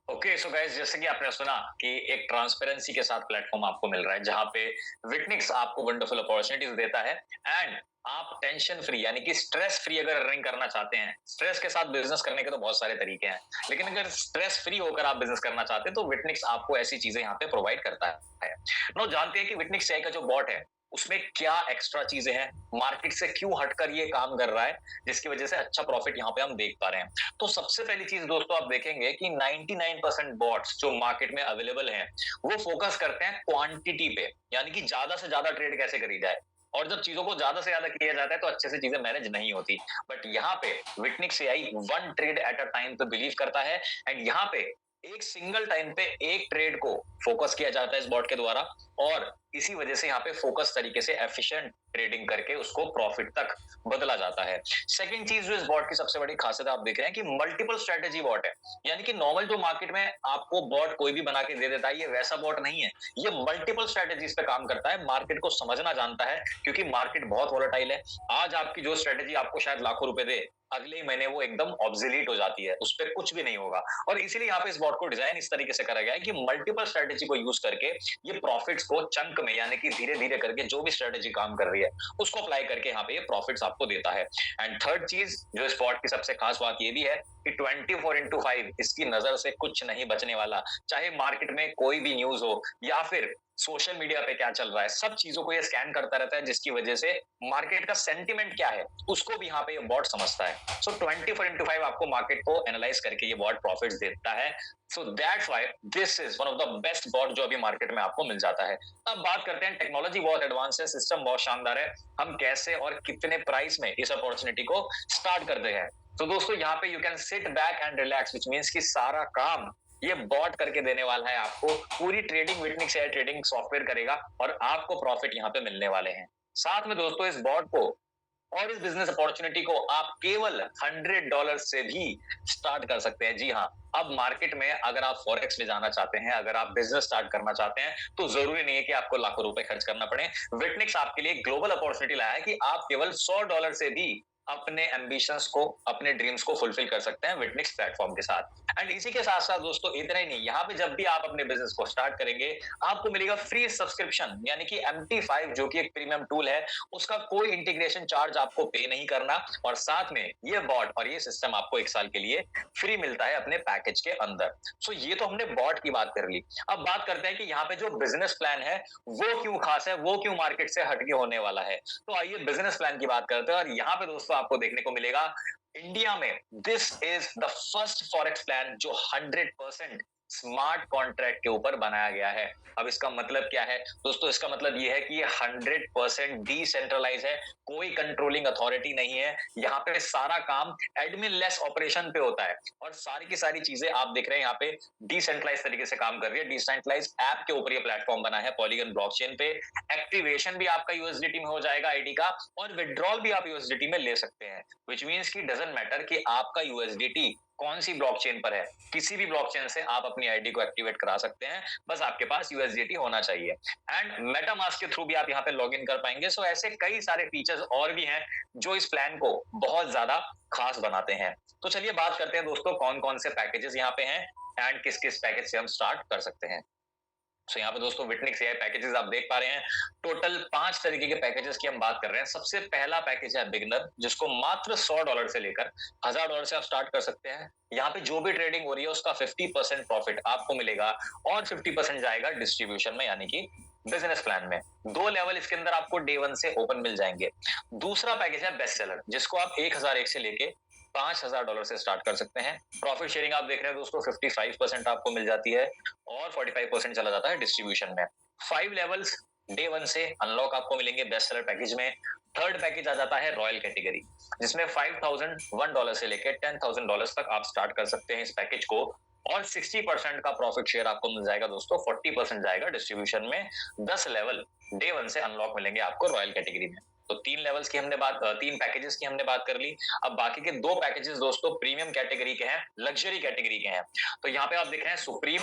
B: Okay so guys, जैसे कि आपने सुना कि एक transparency के साथ platform आपको मिल रहा है जहां पे विटनिक्स आपको वंडरफुल अपॉर्चुनिटीज देता है एंड आप टेंशन फ्री यानी कि स्ट्रेस फ्री अगर अर्निंग करना चाहते हैं। स्ट्रेस के साथ बिजनेस करने के तो बहुत सारे तरीके हैं, लेकिन अगर स्ट्रेस फ्री होकर आप बिजनेस करना चाहते हैं तो विटनिक्स आपको ऐसी चीजें यहाँ पे प्रोवाइड करता है। नो जानते हैं कि विटनिक्स AI का जो बॉट है उसमें क्या एक्स्ट्रा चीजें हैं, मार्केट से क्यों हटकर ये काम कर रहा है जिसकी वजह से अच्छा प्रॉफिट यहाँ पे हम देख पा रहे हैं। तो सबसे पहली चीज दोस्तों आप देखेंगे कि 99% बॉट्स जो मार्केट में अवेलेबल हैं वो फोकस करते हैं क्वांटिटी पे, यानी कि ज्यादा से ज्यादा ट्रेड कैसे करी जाए। और जब चीजों को ज्यादा से ज्यादा किया जाता है तो अच्छे से चीजें मैनेज नहीं होती। बट यहाँ पे विटनिक्स AI 1 trade at a time पे बिलीव करता है एंड यहाँ पे एक सिंगल टाइम पे एक ट्रेड को फोकस किया जाता है इस बॉट के द्वारा, और इसी वजह से यहाँ पे फोकस तरीके से एफिशिएंट ट्रेडिंग करके उसको प्रॉफिट तक बदला जाता है। सेकंड चीज जो इस बॉट की सबसे बड़ी खासियत आप देख रहे हैं कि मल्टीपल स्ट्रेटेजी बॉट है, यानी कि नॉर्मल जो मार्केट में आपको बॉट कोई भी बना के दे देता है ये वैसा बॉट नहीं है। ये मल्टीपल स्ट्रेटेजीज पे काम करता है, मार्केट को समझना जानता है क्योंकि मार्केट बहुत वोलेटाइल है। आज आपकी जो स्ट्रेटेजी आपको शायद लाखों रुपए दे, अगले ही महीने वो एकदम ऑब्सोलीट हो जाती है, उस पर कुछ भी नहीं होगा। और इसीलिए यहाँ पे इस बॉट को डिजाइन इस तरीके से करा गया है कि मल्टीपल स्ट्रेटेजी को यूज करके ये प्रॉफिट्स को चंक में यानी कि धीरे धीरे करके जो भी स्ट्रेटेजी काम कर रही है उसको अप्लाई करके यहाँ पे ये प्रॉफिट्स आपको देता है। एंड थर्ड चीज जो इस बॉट की सबसे खास बात ये भी है कि 24/5 इसकी नजर से कुछ नहीं बचने वाला। चाहे मार्केट में कोई भी न्यूज हो या फिर सोशल मीडिया पे क्या चल रहा है, सब चीजों को ये स्कैन करता रहता है, जिसकी वजह से मार्केट का सेंटिमेंट क्या है उसको भी यहाँ पे ये बॉट समझता है। सो 24/5 आपको मार्केट को एनालाइज करके ये बॉट प्रॉफिट्स देता है। So that's why this is one of the best bot जो अभी मार्केट में आपको मिल जाता है। अब बात करते हैं, टेक्नोलॉजी बहुत एडवांस है, सिस्टम बहुत शानदार है, हम कैसे और कितने प्राइस में इस अपॉर्चुनिटी को स्टार्ट करते हैं। तो दोस्तों यहाँ पे you can sit back and relax, which means कि सारा काम ये बॉट करके देने वाला है आपको। पूरी ट्रेडिंग विटनिक्स AI ट्रेडिंग सॉफ्टवेयर करेगा और आपको प्रॉफिट यहाँ पे मिलने वाले हैं। साथ में दोस्तों इस बॉट को और इस बिजनेस अपॉर्चुनिटी को आप केवल $100 से भी स्टार्ट कर सकते हैं। जी हाँ, अब मार्केट में अगर आप फॉरेक्स में जाना चाहते हैं, अगर आप बिजनेस स्टार्ट करना चाहते हैं तो जरूरी नहीं है कि आपको लाखों रुपए खर्च करना पड़े। विटनिक्स आपके लिए ग्लोबल अपॉर्चुनिटी लाया है कि आप केवल $100 से भी अपने एम्बिशंस को, अपने ड्रीम्स को फुलफिल कर सकते हैं विटनिक्स प्लेटफॉर्म के साथ। एंड इसी के साथ साथ दोस्तों इतना ही नहीं, यहाँ पे जब भी आप अपने बिजनेस को स्टार्ट करेंगे आपको मिलेगा फ्री सब्सक्रिप्शन, यानी कि MT5 जो कि एक प्रीमियम टूल है, उसका कोई इंटीग्रेशन चार्ज आपको पे नहीं करना, और साथ में ये बॉट और ये सिस्टम आपको 1 साल के लिए फ्री मिलता है अपने पैकेज के अंदर। सो ये तो हमने बॉट की बात कर ली। अब बात करते हैं कि यहाँ पे जो बिजनेस प्लान है वो क्यों खास है, वो क्यों मार्केट से हटके होने वाला है। तो आइए बिजनेस प्लान की बात करते हैं, और यहाँ पे दोस्तों आपको देखने को मिलेगा इंडिया में this is the first forex plan जो 100% स्मार्ट कॉन्ट्रैक्ट के ऊपर बनाया गया है। अब इसका मतलब क्या है दोस्तों? इसका मतलब ये है कि ये 100% डिसेंट्रलाइज है, कोई कंट्रोलिंग अथॉरिटी नहीं है। यहाँ पे सारा काम एडमिन लेस ऑपरेशन पे होता है, और सारी की सारी चीजें आप देख रहे हैं यहाँ पे डिसेंट्रलाइज तरीके से काम कर रही है। डिसेंट्रलाइज ऐप के ऊपर ये प्लेटफॉर्म बना है पॉलीगन ब्लॉकचेन पे। एक्टिवेशन भी आपका यूएसडीटी में हो जाएगा आईडी का, और विड्रॉल भी आप यूएसडीटी में ले सकते हैं, विच मीन्स की डजंट मैटर कि आपका यूएसडीटी कौन सी ब्लॉकचेन पर है, किसी भी ब्लॉकचेन से आप अपनी आईडी को एक्टिवेट करा सकते हैं, बस आपके पास यूएसडीटी होना चाहिए। एंड मेटामास्क के थ्रू भी आप यहाँ पे लॉगिन कर पाएंगे। सो ऐसे कई सारे फीचर्स और भी हैं जो इस प्लान को बहुत ज्यादा खास बनाते हैं। तो चलिए बात करते हैं दोस्तों कौन कौन से पैकेजेस यहाँ पे हैं एंड किस किस पैकेज से हम स्टार्ट कर सकते हैं। तो यहाँ पे दोस्तों विटनिक्स AI पैकेजेस आप देख पा रहे हैं, टोटल 5 तरीके के पैकेजेस की हम बात कर रहे हैं। सबसे पहला पैकेज है बिगिनर, जिसको मात्र $100 से लेकर $1000 से आप स्टार्ट कर सकते हैं। यहाँ पे जो भी ट्रेडिंग हो रही है उसका 50% प्रॉफिट आपको मिलेगा, और 50% जाएगा डिस्ट्रीब्यूशन में, यानी कि बिजनेस प्लान में। 2 लेवल इसके अंदर आपको डे 1 से ओपन मिल जाएंगे। दूसरा पैकेज है बेस्ट सेलर, जिसको आप 1001 से लेके $5000 से स्टार्ट कर सकते हैं। प्रॉफिट शेयरिंग आप देख रहे हैं दोस्तों 55% आपको मिल जाती है, और 45% चला जाता है डिस्ट्रीब्यूशन में। 5 लेवल्स डे 1 से अनलॉक आपको मिलेंगे बेस्ट सेलर पैकेज में। थर्ड पैकेज आ जाता है रॉयल कैटेगरी, जिसमें $5001 से लेकर $10,000 तक आप स्टार्ट कर सकते हैं इस पैकेज को। और 60% का प्रॉफिट शेयर आपको मिल जाएगा दोस्तों, 40% जाएगा डिस्ट्रीब्यूशन में। 10 लेवल डे 1 से अनलॉक मिलेंगे आपको रॉयल कैटेगरी में। तो 3 लेवल्स की हमने बात 3 पैकेजेस की हमने बात कर ली। अब बाकी के 2 पैकेजेस दोस्तों प्रीमियम कैटेगरी के हैं, लग्जरी कैटेगरी के हैं। तो यहाँ पे आप देख रहे हैं सुप्रीम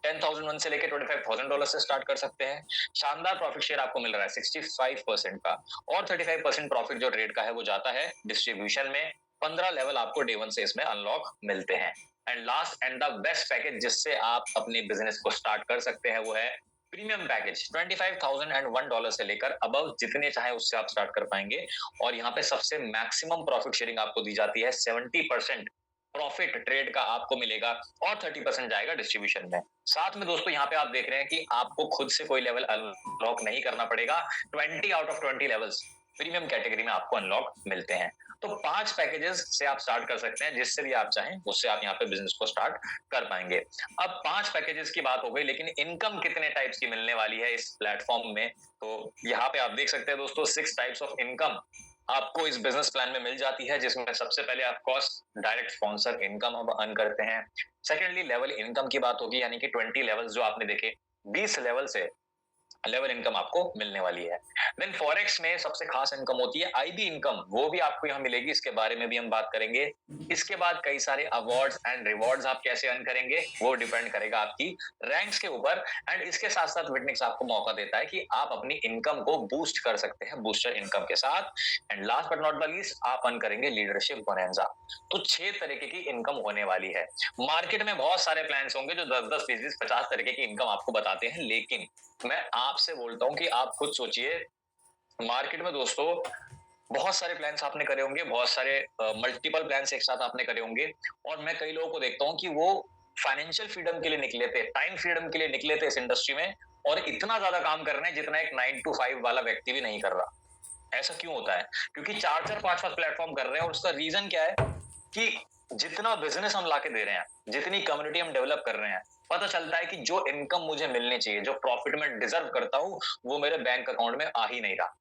B: 10,001 से लेके $25,000 से स्टार्ट कर सकते हैं। शानदार प्रॉफिट शेयर आपको मिल रहा है 65% का, और 35% प्रॉफिट जो ट्रेड का है वो जाता है डिस्ट्रीब्यूशन में। 15 लेवल आपको डे 1 से इसमें अनलॉक मिलते हैं। And last and the best package जिससे आप अपने बिजनेस को स्टार्ट कर सकते हैं वो है प्रीमियम पैकेज। $25,001 से लेकर अबव जितने चाहे उससे आप स्टार्ट कर पाएंगे। और यहाँ पे सबसे मैक्सिमम प्रॉफिट शेयरिंग आपको दी जाती है। 70% प्रॉफिट ट्रेड का आपको मिलेगा और 30% जाएगा डिस्ट्रीब्यूशन में। साथ में दोस्तों यहाँ पे आप देख रहे हैं कि आपको खुद से कोई लेवल अनलॉक नहीं करना पड़ेगा। 20 out of 20 levels premium category में आपको अनलॉक मिलते हैं। तो 5 पैकेजेस से आप स्टार्ट कर सकते हैं, जिससे भी आप चाहें उससे आप यहाँ पे बिजनेस को स्टार्ट कर पाएंगे। अब 5 पैकेजेस की बात हो गई, लेकिन इनकम कितने टाइप्स की मिलने वाली है इस प्लेटफॉर्म में, तो यहाँ पे आप देख सकते हैं दोस्तों 6 टाइप्स ऑफ इनकम आपको इस बिजनेस प्लान में मिल जाती है। जिसमें सबसे पहले आप कॉस्ट डायरेक्ट स्पॉन्सर इनकम अब अर्न करते हैं। सेकेंडली लेवल इनकम की बात होगी, यानी कि 20 लेवल्स जो आपने देखे, 20 लेवल से लेवल इनकम आपको मिलने वाली है। देन फॉरेक्स में सबसे खास इनकम होती है आईबी इनकम, वो भी आपको यहाँ मिलेगी, इसके बारे में भी हम बात करेंगे। इसके बाद कई सारे अवार्ड्स एंड रिवॉर्ड्स आप कैसे अर्न करेंगे वो डिपेंड करेगा आपकी रैंक्स के ऊपर। एंड इसके साथ साथ विटनिक्स आपको मौका देता है कि आप अपनी इनकम को बूस्ट कर सकते हैं बूस्टर इनकम के साथ। And last but not the least आप अर्न करेंगे लीडरशिप बोनंजा। तो 6 तरीके की इनकम होने वाली है। मार्केट में बहुत सारे प्लान्स होंगे जो 10-10, 20-20, 50 तरीके की इनकम आपको बताते हैं, लेकिन मैं आपसे बोलता हूं कि आप खुद सोचिए। मार्केट में दोस्तों बहुत सारे प्लान्स आपने करे होंगे, बहुत सारे मल्टीपल प्लान्स एक साथ आपने करे होंगे, और मैं कई लोगों को देखता हूं कि वो फाइनेंशियल फ्रीडम के लिए निकले थे, टाइम फ्रीडम के लिए निकले थे इस इंडस्ट्री में, और इतना ज्यादा काम कर रहे हैं जितना एक 9 to 5 वाला व्यक्ति भी नहीं कर रहा। ऐसा क्यों होता है? क्योंकि 4-4, 5-5 प्लेटफॉर्म कर रहे हैं, और उसका रीजन क्या है कि जितना बिजनेस हम लाके दे रहे हैं, जितनी कम्युनिटी हम डेवलप कर रहे हैं, पता चलता है कि जो इनकम मुझे मिलनी चाहिए, जो प्रॉफिट मैं डिजर्व करता हूं, वो मेरे बैंक अकाउंट में आ ही नहीं रहा।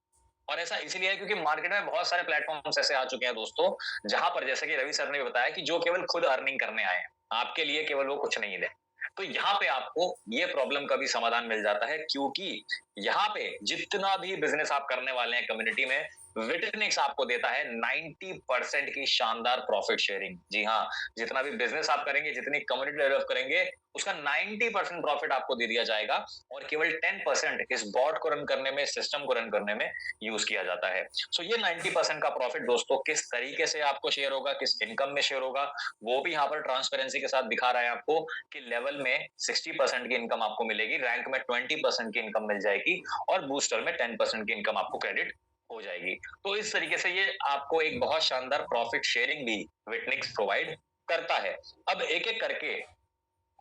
B: और ऐसा इसलिए है क्योंकि मार्केट में बहुत सारे प्लेटफॉर्म्स ऐसे आ चुके हैं दोस्तों, जहां पर जैसे कि रवि सर ने भी बताया कि जो केवल खुद अर्निंग करने आए हैं, आपके लिए केवल वो कुछ नहीं दे। तो यहाँ पे आपको ये प्रॉब्लम का भी समाधान मिल जाता है, क्योंकि यहाँ पे जितना भी बिजनेस आप करने वाले हैं कम्युनिटी में, विटनिक्स आपको देता है 90% की शानदार प्रॉफिट शेयरिंग। जी हाँ, जितना भी बिजनेस आप करेंगे, जितनी कम्युनिटी डेवलप करेंगे, उसका 90% प्रॉफिट आपको दे दिया जाएगा, और केवल 10% इस बॉट को रन करने में, सिस्टम को रन करने में यूज किया जाता है। सो ये 90% का प्रॉफिट दोस्तों किस तरीके से आपको शेयर होगा, किस इनकम में शेयर होगा, वो भी यहाँ पर ट्रांसपेरेंसी के साथ दिखा रहा है आपको कि लेवल में 60% की इनकम आपको मिलेगी, रैंक में 20% की इनकम मिल जाएगी, और बूस्टर में 10% की इनकम आपको क्रेडिट हो जाएगी। तो इस तरीके से ये आपको एक बहुत शानदार प्रॉफिट शेयरिंग भी विटनिक्स प्रोवाइड करता है। अब एक एक करके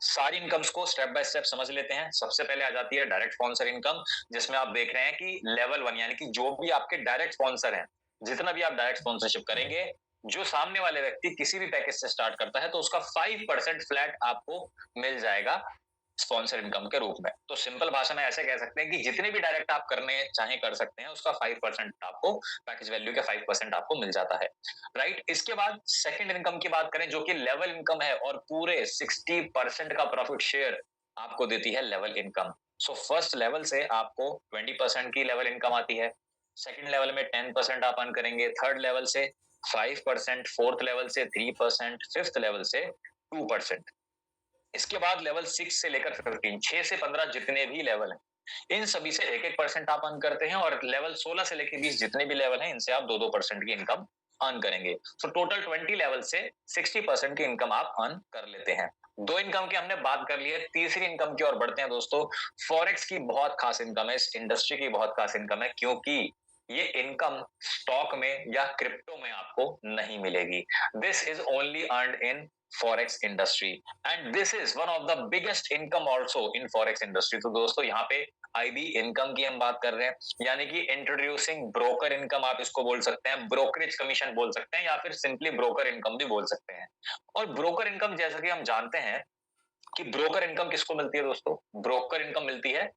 B: सारी इनकम्स को स्टेप बाय स्टेप समझ लेते हैं। सबसे पहले आ जाती है डायरेक्ट स्पॉन्सर इनकम, जिसमें आप देख रहे हैं कि लेवल 1, यानी कि जो भी आपके डायरेक्ट स्पॉन्सर हैं, जितना भी आप डायरेक्ट स्पॉन्सरशिप करेंगे, जो सामने वाले व्यक्ति किसी भी पैकेज से स्टार्ट करता है, तो उसका 5% फ्लैट आपको मिल जाएगा स्पॉन्सर इनकम के रूप में। तो सिंपल भाषा में ऐसे कह सकते हैं कि जितने भी डायरेक्ट आप करने चाहे कर सकते हैं, उसका 5% आपको पैकेज वैल्यू के 5% आपको मिल जाता है, राइट। इसके बाद सेकंड इनकम की बात करें, जो कि लेवल इनकम है, और पूरे 60% का प्रॉफिट शेयर आपको देती है level income. So first level से आपको 20% की लेवल इनकम आती है, सेकंड लेवल में 10% आप अर्न करेंगे, थर्ड लेवल से 5%, फोर्थ लेवल से 3%, फिफ्थ लेवल से 2%। इसके बाद लेवल 6 से लेकर 15, 6 से 15 जितने भी लेवल हैं, इन सभी से 1-1% आप अर्न करते हैं, और लेवल 16 से लेकर 20 जितने भी लेवल हैं, इनसे आप 2-2% की इनकम अर्न करेंगे। तो टोटल 20 लेवल से 60% की इनकम आप अर्न कर लेते हैं। 2 इनकम की हमने बात कर ली है, तीसरी इनकम की ओर बढ़ते हैं दोस्तों। फॉरेक्स की बहुत खास इनकम है, इस इंडस्ट्री की बहुत खास इनकम है, क्योंकि ये इनकम स्टॉक में या क्रिप्टो में आपको नहीं मिलेगी। This is only earned in forex industry, and this is one of the biggest income also in forex industry. तो दोस्तों यहाँ पे आईबी इनकम की हम बात कर रहे हैं, यानी कि इंट्रोड्यूसिंग ब्रोकर इनकम आप इसको बोल सकते हैं, ब्रोकरेज कमीशन बोल सकते हैं, या फिर सिंपली ब्रोकर इनकम भी बोल सकते हैं। और ब्रोकर इनकम जैसा कि हम जानते हैं कि ब्रोकर इनकम किसको मिलती है दोस्तों? ब्रोकर इनकम मिलती है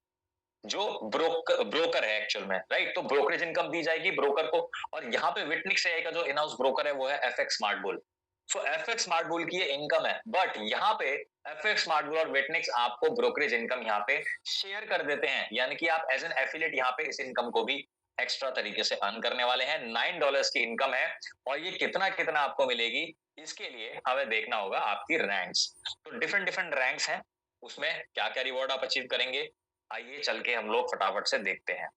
B: जो ब्रोकर है एक्चुअल में, राइट। तो ब्रोकरेज इनकम दी जाएगी ब्रोकर को, और यहाँ पे विटनिक्स एआई का जो इन हाउस ब्रोकर है वो है एफएक्स स्मार्ट बुल। सो एफएक्स स्मार्ट बुल की ये इनकम है, बट यहाँ पे एफएक्स स्मार्ट बुल और विटनिक्स आपको ब्रोकरेज इनकम यहाँ पे शेयर कर देते हैं, यानी कि आप एज एन एफिलिएट यहाँ पे इस इनकम को भी एक्स्ट्रा तरीके से अर्न करने वाले हैं। $9 की इनकम है, और ये कितना कितना आपको मिलेगी, इसके लिए हमें देखना होगा आपकी रैंक्स। तो डिफरेंट डिफरेंट रैंक्स हैं, उसमें क्या क्या रिवॉर्ड आप अचीव करेंगे, आइए चल के हम लोग फटाफट से देखते हैं।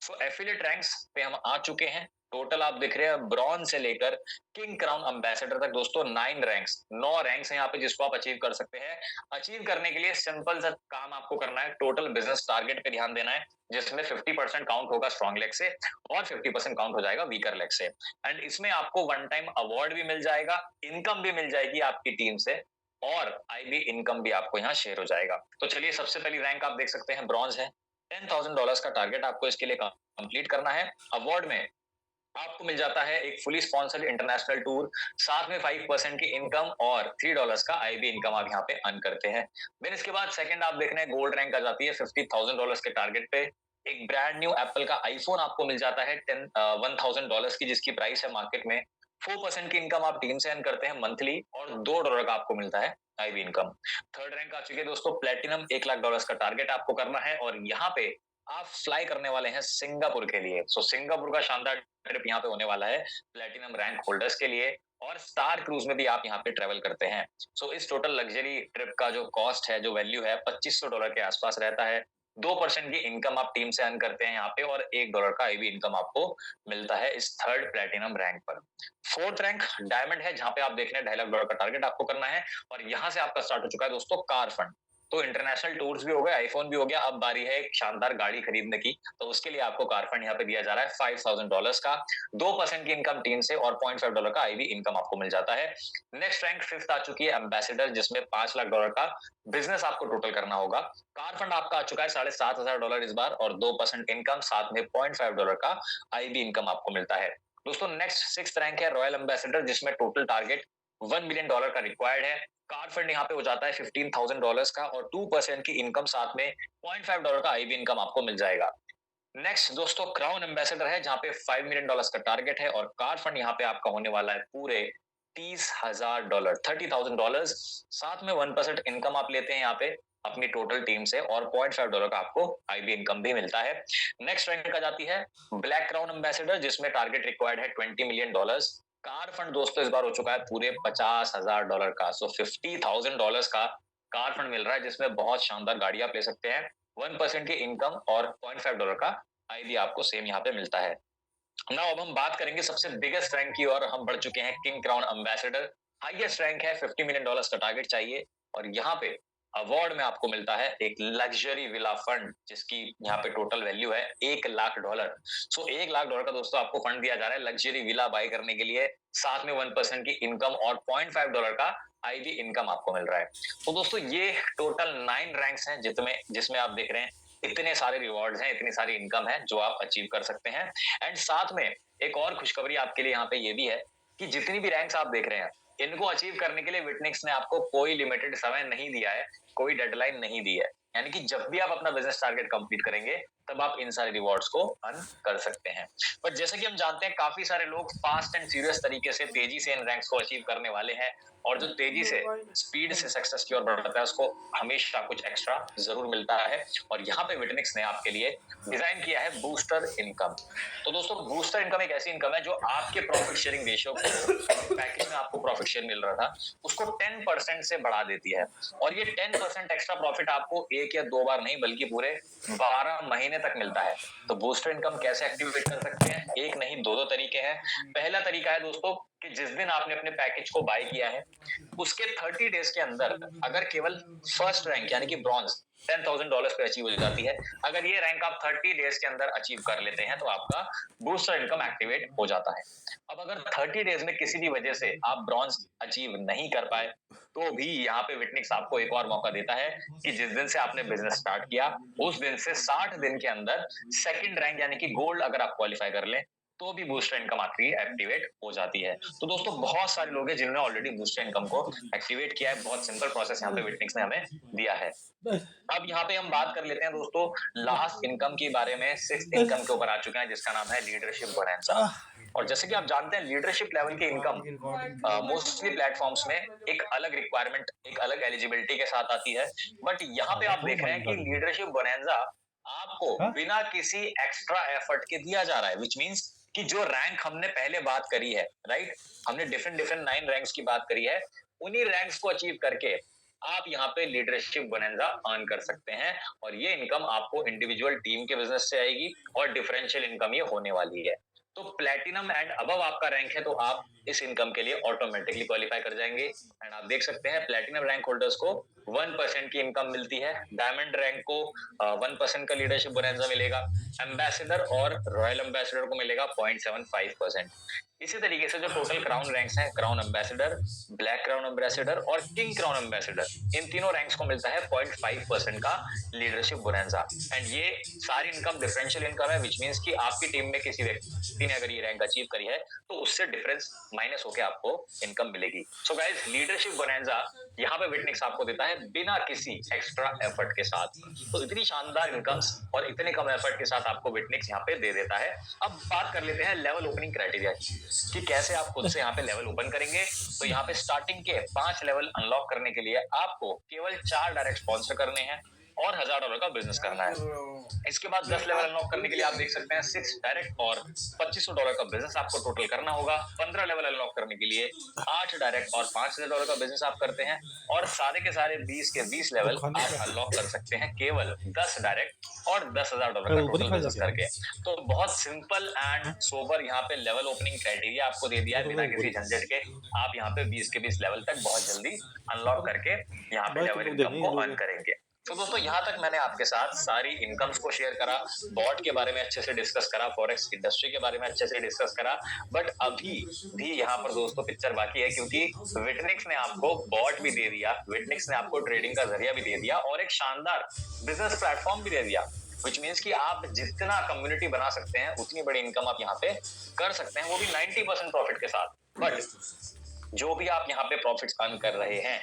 B: सो एफिलिएट रैंक्स पे हम आ चुके हैं। टोटल आप देख रहे हैं ब्रॉन्ज से लेकर किंग क्राउन एम्बेसडर तक दोस्तों 9 रैंक्स हैं यहाँ पे जिसको आप अचीव कर सकते हैं। अचीव करने के लिए सिंपल सा काम आपको करना है, टोटल बिजनेस टारगेट पे ध्यान देना है, जिसमें 50% काउंट होगा स्ट्रॉन्ग लेग से और 50% काउंट हो जाएगा वीकर लेग से। एंड इसमें आपको वन टाइम अवार्ड भी मिल जाएगा, इनकम भी मिल जाएगी आपकी टीम से, और आईबी इनकम भी आपको यहाँ शेयर हो जाएगा। तो चलिए सबसे पहली रैंक आप देख सकते हैं ब्रॉन्ज है। $10,000 का टारगेट आपको इसके लिए कंप्लीट करना है। अवार्ड में आपको मिल जाता है एक फुली स्पॉन्सर्ड इंटरनेशनल टूर, साथ में 5% की इनकम और $3 का आईबी इनकम आप यहाँ पे अर्न करते हैं। देन इसके बाद सेकंड आप देख रहे हैं गोल्ड रैंक आ जाती है $50,000 के टारगेट पे। एक ब्रांड न्यू एप्पल का आईफोन आपको मिल जाता है $1,000 की, जिसकी प्राइस है मार्केट में। 4% की इनकम आप टीम से अर्न करते हैं मंथली, और $2 का आपको मिलता है आईबी इनकम। थर्ड रैंक आ चुकी है दोस्तों प्लेटिनम, $1,00,000 का टारगेट आपको करना है, और यहाँ पे आप फ्लाई करने वाले हैं सिंगापुर के लिए। सो सिंगापुर का शानदार ट्रिप यहाँ पे होने वाला है प्लेटिनम रैंक होल्डर्स के लिए, और स्टार क्रूज में भी आप यहाँ पे ट्रेवल करते हैं। सो इस टोटल लग्जरी ट्रिप का जो कॉस्ट है, जो वैल्यू है, $2,500 के आसपास रहता है। 2% की इनकम आप टीम से अर्न करते हैं यहाँ पे, और $1 का आईबी इनकम आपको मिलता है इस थर्ड प्लेटिनम रैंक पर। फोर्थ रैंक डायमंड है, जहां पे आप देख रहे हैं $2.5 लाख का टारगेट आपको करना है, और यहाँ से आपका स्टार्ट हो चुका है दोस्तों कार फंड। तो इंटरनेशनल टूर्स भी हो गए, आईफोन भी हो गया, अब बारी है एक शानदार गाड़ी खरीदने की, तो उसके लिए आपको कार फंड यहाँ पे दिया जा रहा है $5,000 का। 2% की इनकम टीम से और $0.5 का आईबी इनकम आपको मिल जाता है। नेक्स्ट रैंक फिफ्थ आ चुकी है एम्बेसडर, जिसमें $5 लाख का बिजनेस आपको टोटल करना होगा। कार फंड आपका आ चुका है $7,500 इस बार, और 2% इनकम, साथ में $0.5 का आईबी इनकम आपको मिलता है। दोस्तों नेक्स्ट सिक्स्थ रैंक है रॉयल एम्बेसडर, जिसमें टोटल टारगेट $1 मिलियन का रिक्वायर्ड है। कार फंड यहाँ पे हो जाता है $15,000 का, और 2% की इनकम, साथ में $0.5 का आईबी इनकम आपको मिल जाएगा। नेक्स्ट दोस्तों क्राउन एम्बेसडर है, जहाँ पे $5 मिलियन का टारगेट है, और कार फंड यहाँ पे आपका होने वाला है पूरे $30,000, साथ में 1% इनकम आप लेते हैं यहाँ पे अपनी टोटल टीम से, और $0.5 का आपको आईबी इनकम भी मिलता है। नेक्स्ट रैंक आ जाती है ब्लैक क्राउन एम्बेसडर, जिसमें टारगेट रिक्वायर्ड है $20 मिलियन। कार फंड दोस्तों इस बार हो चुका है पूरे $50,000 का। सो $50,000 का कार फंड मिल रहा है, जिसमें बहुत शानदार गाड़ी आप ले सकते हैं। 1% की इनकम और $0.5 का आईबी आपको सेम यहाँ पे मिलता है। नाउ अब हम बात करेंगे सबसे बिगेस्ट रैंक की, और हम बढ़ चुके हैं king crown ambassador. Highest rank है, $50 मिलियन का टारगेट चाहिए, और यहाँ पे अवार्ड में आपको मिलता है एक लग्जरी विला फंड, जिसकी यहाँ पे टोटल वैल्यू है $1 लाख। सो $1 लाख का दोस्तों आपको फंड दिया जा रहा है लग्जरी विला बाय करने के लिए, साथ में 1% की इनकम और $0.5 का आईबी इनकम आपको मिल रहा है। तो दोस्तों ये टोटल 9 रैंक्स हैं जिसमें आप देख रहे हैं इतने सारे रिवॉर्ड्स हैं, इतनी सारी इनकम है जो आप अचीव कर सकते हैं। एंड साथ में एक और खुशखबरी आपके लिए यहाँ पे ये भी है कि जितनी भी रैंक्स आप देख रहे हैं, इनको अचीव करने के लिए विटनिक्स ने आपको कोई लिमिटेड समय नहीं दिया है, कोई डेडलाइन नहीं दी है। यानी कि जब भी आप अपना बिजनेस टारगेट कंप्लीट करेंगे, तब आप इन सारे रिवॉर्ड्स को अर्न कर सकते हैं। पर जैसे कि हम जानते हैं, काफी सारे लोग फास्ट एंड सीरियस तरीके से तेजी से इन रैंक्स को अचीव करने वाले हैं, और जो तेजी से स्पीड से सक्सेस की ओर बढ़ता है, उसको हमेशा कुछ एक्स्ट्रा जरूर मिलता है। और यहाँ पे विटनिक्स ने आपके लिए डिजाइन किया है बूस्टर इनकम। तो दोस्तों बूस्टर इनकम एक ऐसी इनकम है जो आपके प्रॉफिट शेयरिंग रेशियो को, पैकेज में आपको प्रॉफिट शेयर मिल रहा था, उसको 10% से बढ़ा देती है। और ये 10% एक्स्ट्रा प्रॉफिट आपको एक या दो बार नहीं, बल्कि पूरे 12 महीने तक मिलता है। तो बूस्टर इनकम कैसे एक्टिवेट कर सकते हैं? एक नहीं, दो तरीके हैं। पहला तरीका है दोस्तों कि जिस दिन आपने अपने पैकेज को बाय किया है, उसके 30 डेज के अंदर अगर केवल फर्स्ट रैंक यानी कि ब्रॉन्ज $10,000 पे अचीव हो जाती है, अगर ये रैंक आप 30 डेज के अंदर अचीव कर लेते हैं, तो आपका बूस्टर इनकम एक्टिवेट हो जाता है। अब अगर 30 डेज में किसी भी वजह से आप ब्रॉन्ज अचीव नहीं कर पाए, तो भी यहाँ पे विटनिक्स आपको एक और मौका देता है कि जिस दिन से आपने बिजनेस स्टार्ट किया, उस दिन से 60 दिन के अंदर सेकंड रैंक यानी कि गोल्ड अगर आप क्वालिफाई कर लें, तो भी बूस्टर इनकम आपकी एक्टिवेट हो जाती है। तो दोस्तों बहुत सारे लोग हैं जिन्होंने ऑलरेडी बूस्टर इनकम को एक्टिवेट किया है। बहुत सिंपल प्रोसेस यहाँ पे विटनिक्स ने हमें दिया है। अब यहाँ पे हम बात कर लेते हैं दोस्तों लास्ट इनकम के बारे में। सिक्स्थ इनकम के ऊपर आ चुके हैं जिसका नाम है लीडरशिप बोनैंजा। और जैसे कि आप जानते हैं लीडरशिप लेवल की इनकम मोस्टली प्लेटफॉर्म्स में एक अलग रिक्वायरमेंट, एक अलग एलिजिबिलिटी के साथ आती है। बट यहाँ पे आप देख रहे हैं कि लीडरशिप बोनैंजा आपको बिना किसी एक्स्ट्रा एफर्ट के दिया जा रहा है, विच मीन्स कि जो रैंक हमने पहले बात करी है, राइट, हमने डिफरेंट 9 रैंक्स की बात करी है, उन्हीं रैंक्स को अचीव करके आप यहाँ पे लीडरशिप बोनैंजा अर्न कर सकते हैं। और ये इनकम आपको इंडिविजुअल टीम के बिजनेस से आएगी और डिफरेंशियल इनकम ये होने वाली है। तो प्लैटिनम एंड अबव आपका रैंक है तो आप इस इनकम के लिए ऑटोमेटिकली क्वालिफाई कर जाएंगे। एंड आप देख सकते हैं प्लैटिनम रैंक होल्डर्स को 1% की इनकम मिलती है, डायमंड रैंक को 1% का लीडरशिप बोनैंजा मिलेगा, एम्बेसडर और रॉयल एम्बेसडर को मिलेगा 0.75%। इसी तरीके से जो टोटल क्राउन रैंक्स हैं, crown ambassador, black crown ambassador और किंग क्राउन एम्बेसडर, इन तीनों रैंक्स को मिलता है 0.5% का लीडरशिप बोनैंजा। एंड ये सारी इनकम डिफरेंशियल इनकम है, विच मींस कि आपकी टीम में किसी व्यक्ति ने अगर ये रैंक अचीव करी है तो उससे डिफरेंस माइनस होकर आपको इनकम मिलेगी। सो गाइस, लीडरशिप बोनैंजा यहाँ पे विटनिक्स आपको देता है बिना किसी एक्स्ट्रा एफर्ट के साथ। तो इतनी शानदार इनकम्स और इतने कम एफर्ट के साथ आपको विटनिक्स यहाँ पे दे देता है। अब बात कर लेते हैं लेवल ओपनिंग क्राइटेरिया कि कैसे आप खुद से यहाँ पे लेवल ओपन करेंगे। तो यहाँ पे स्टार्टिंग के 5 लेवल अनलॉक करने के लिए आपको केवल 4 डायरेक्ट स्पॉन्सर करने हैं और $1000 का बिजनेस करना है। इसके बाद 10 लेवल अनलॉक करने के लिए आप देख सकते हैं 6 डायरेक्ट और $2500 का बिजनेस आपको टोटल करना होगा। 15 लेवल अनलॉक करने के लिए 8 डायरेक्ट और $5000 का बिजनेस आप करते हैं और सारे के सारे 20 के 20 लेवल आप अनलॉक कर सकते हैं केवल 10 डायरेक्ट और $10,000 का टोटल बिजनेस करके। तो बहुत सिंपल एंड सोबर यहाँ पे लेवल ओपनिंग क्राइटेरिया आपको दे दिया है बिना किसी झंझट के। आप यहाँ पे 20 के 20 लेवल तक बहुत जल्दी अनलॉक करके यहाँ पे लेवल इनकम को अर्न करेंगे। तो दोस्तों यहाँ तक मैंने आपके साथ सारी इनकम्स को शेयर करा, बॉट के बारे में अच्छे से डिस्कस करा, फॉरेक्स इंडस्ट्री के बारे में अच्छे से डिस्कस करा। बट अभी भी यहाँ पर दोस्तों पिक्चर बाकी है, क्योंकि विटनिक्स ने आपको बॉट भी दे दिया, विटनिक्स ने आपको ट्रेडिंग का जरिया भी दे दिया और एक शानदार बिजनेस प्लेटफॉर्म भी दे दिया, विच मीन्स कि आप जितना कम्युनिटी बना सकते हैं उतनी बड़ी इनकम आप यहाँ पे कर सकते हैं, वो भी 90% प्रॉफिट के साथ। बट जो भी आप यहाँ पे प्रॉफिट्स अर्न कर रहे हैं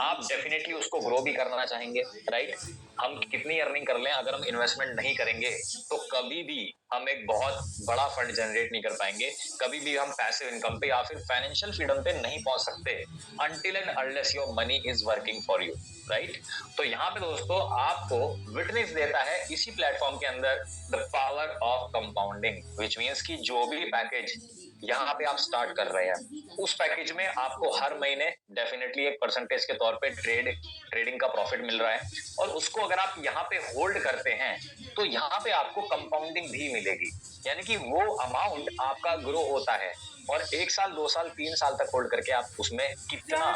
B: आप डेफिनेटली उसको ग्रो भी करना चाहेंगे, राइट। हम कितनी अर्निंग कर लें, अगर हम इन्वेस्टमेंट नहीं करेंगे तो कभी भी हम एक बहुत बड़ा फंड जनरेट नहीं कर पाएंगे, कभी भी हम पैसिव इनकम पे या फिर फाइनेंशियल फ्रीडम पे नहीं पहुंच सकते until and unless your money is working for you, right. तो यहाँ पे दोस्तों आपको विटनेस देता है इसी प्लेटफॉर्म के अंदर the power of compounding, which means कि जो भी पैकेज यहाँ पे आप स्टार्ट कर रहे हैं उस पैकेज में आपको हर महीने डेफिनेटली एक परसेंटेज के तौर पे ट्रेडिंग का प्रॉफिट मिल रहा है और उसको अगर आप यहाँ पे होल्ड करते हैं तो यहाँ पे आपको कंपाउंडिंग भी मिलेगी, यानी कि वो अमाउंट आपका ग्रो होता है और 1 साल 2 साल 3 साल तक होल्ड करके आप उसमें कितना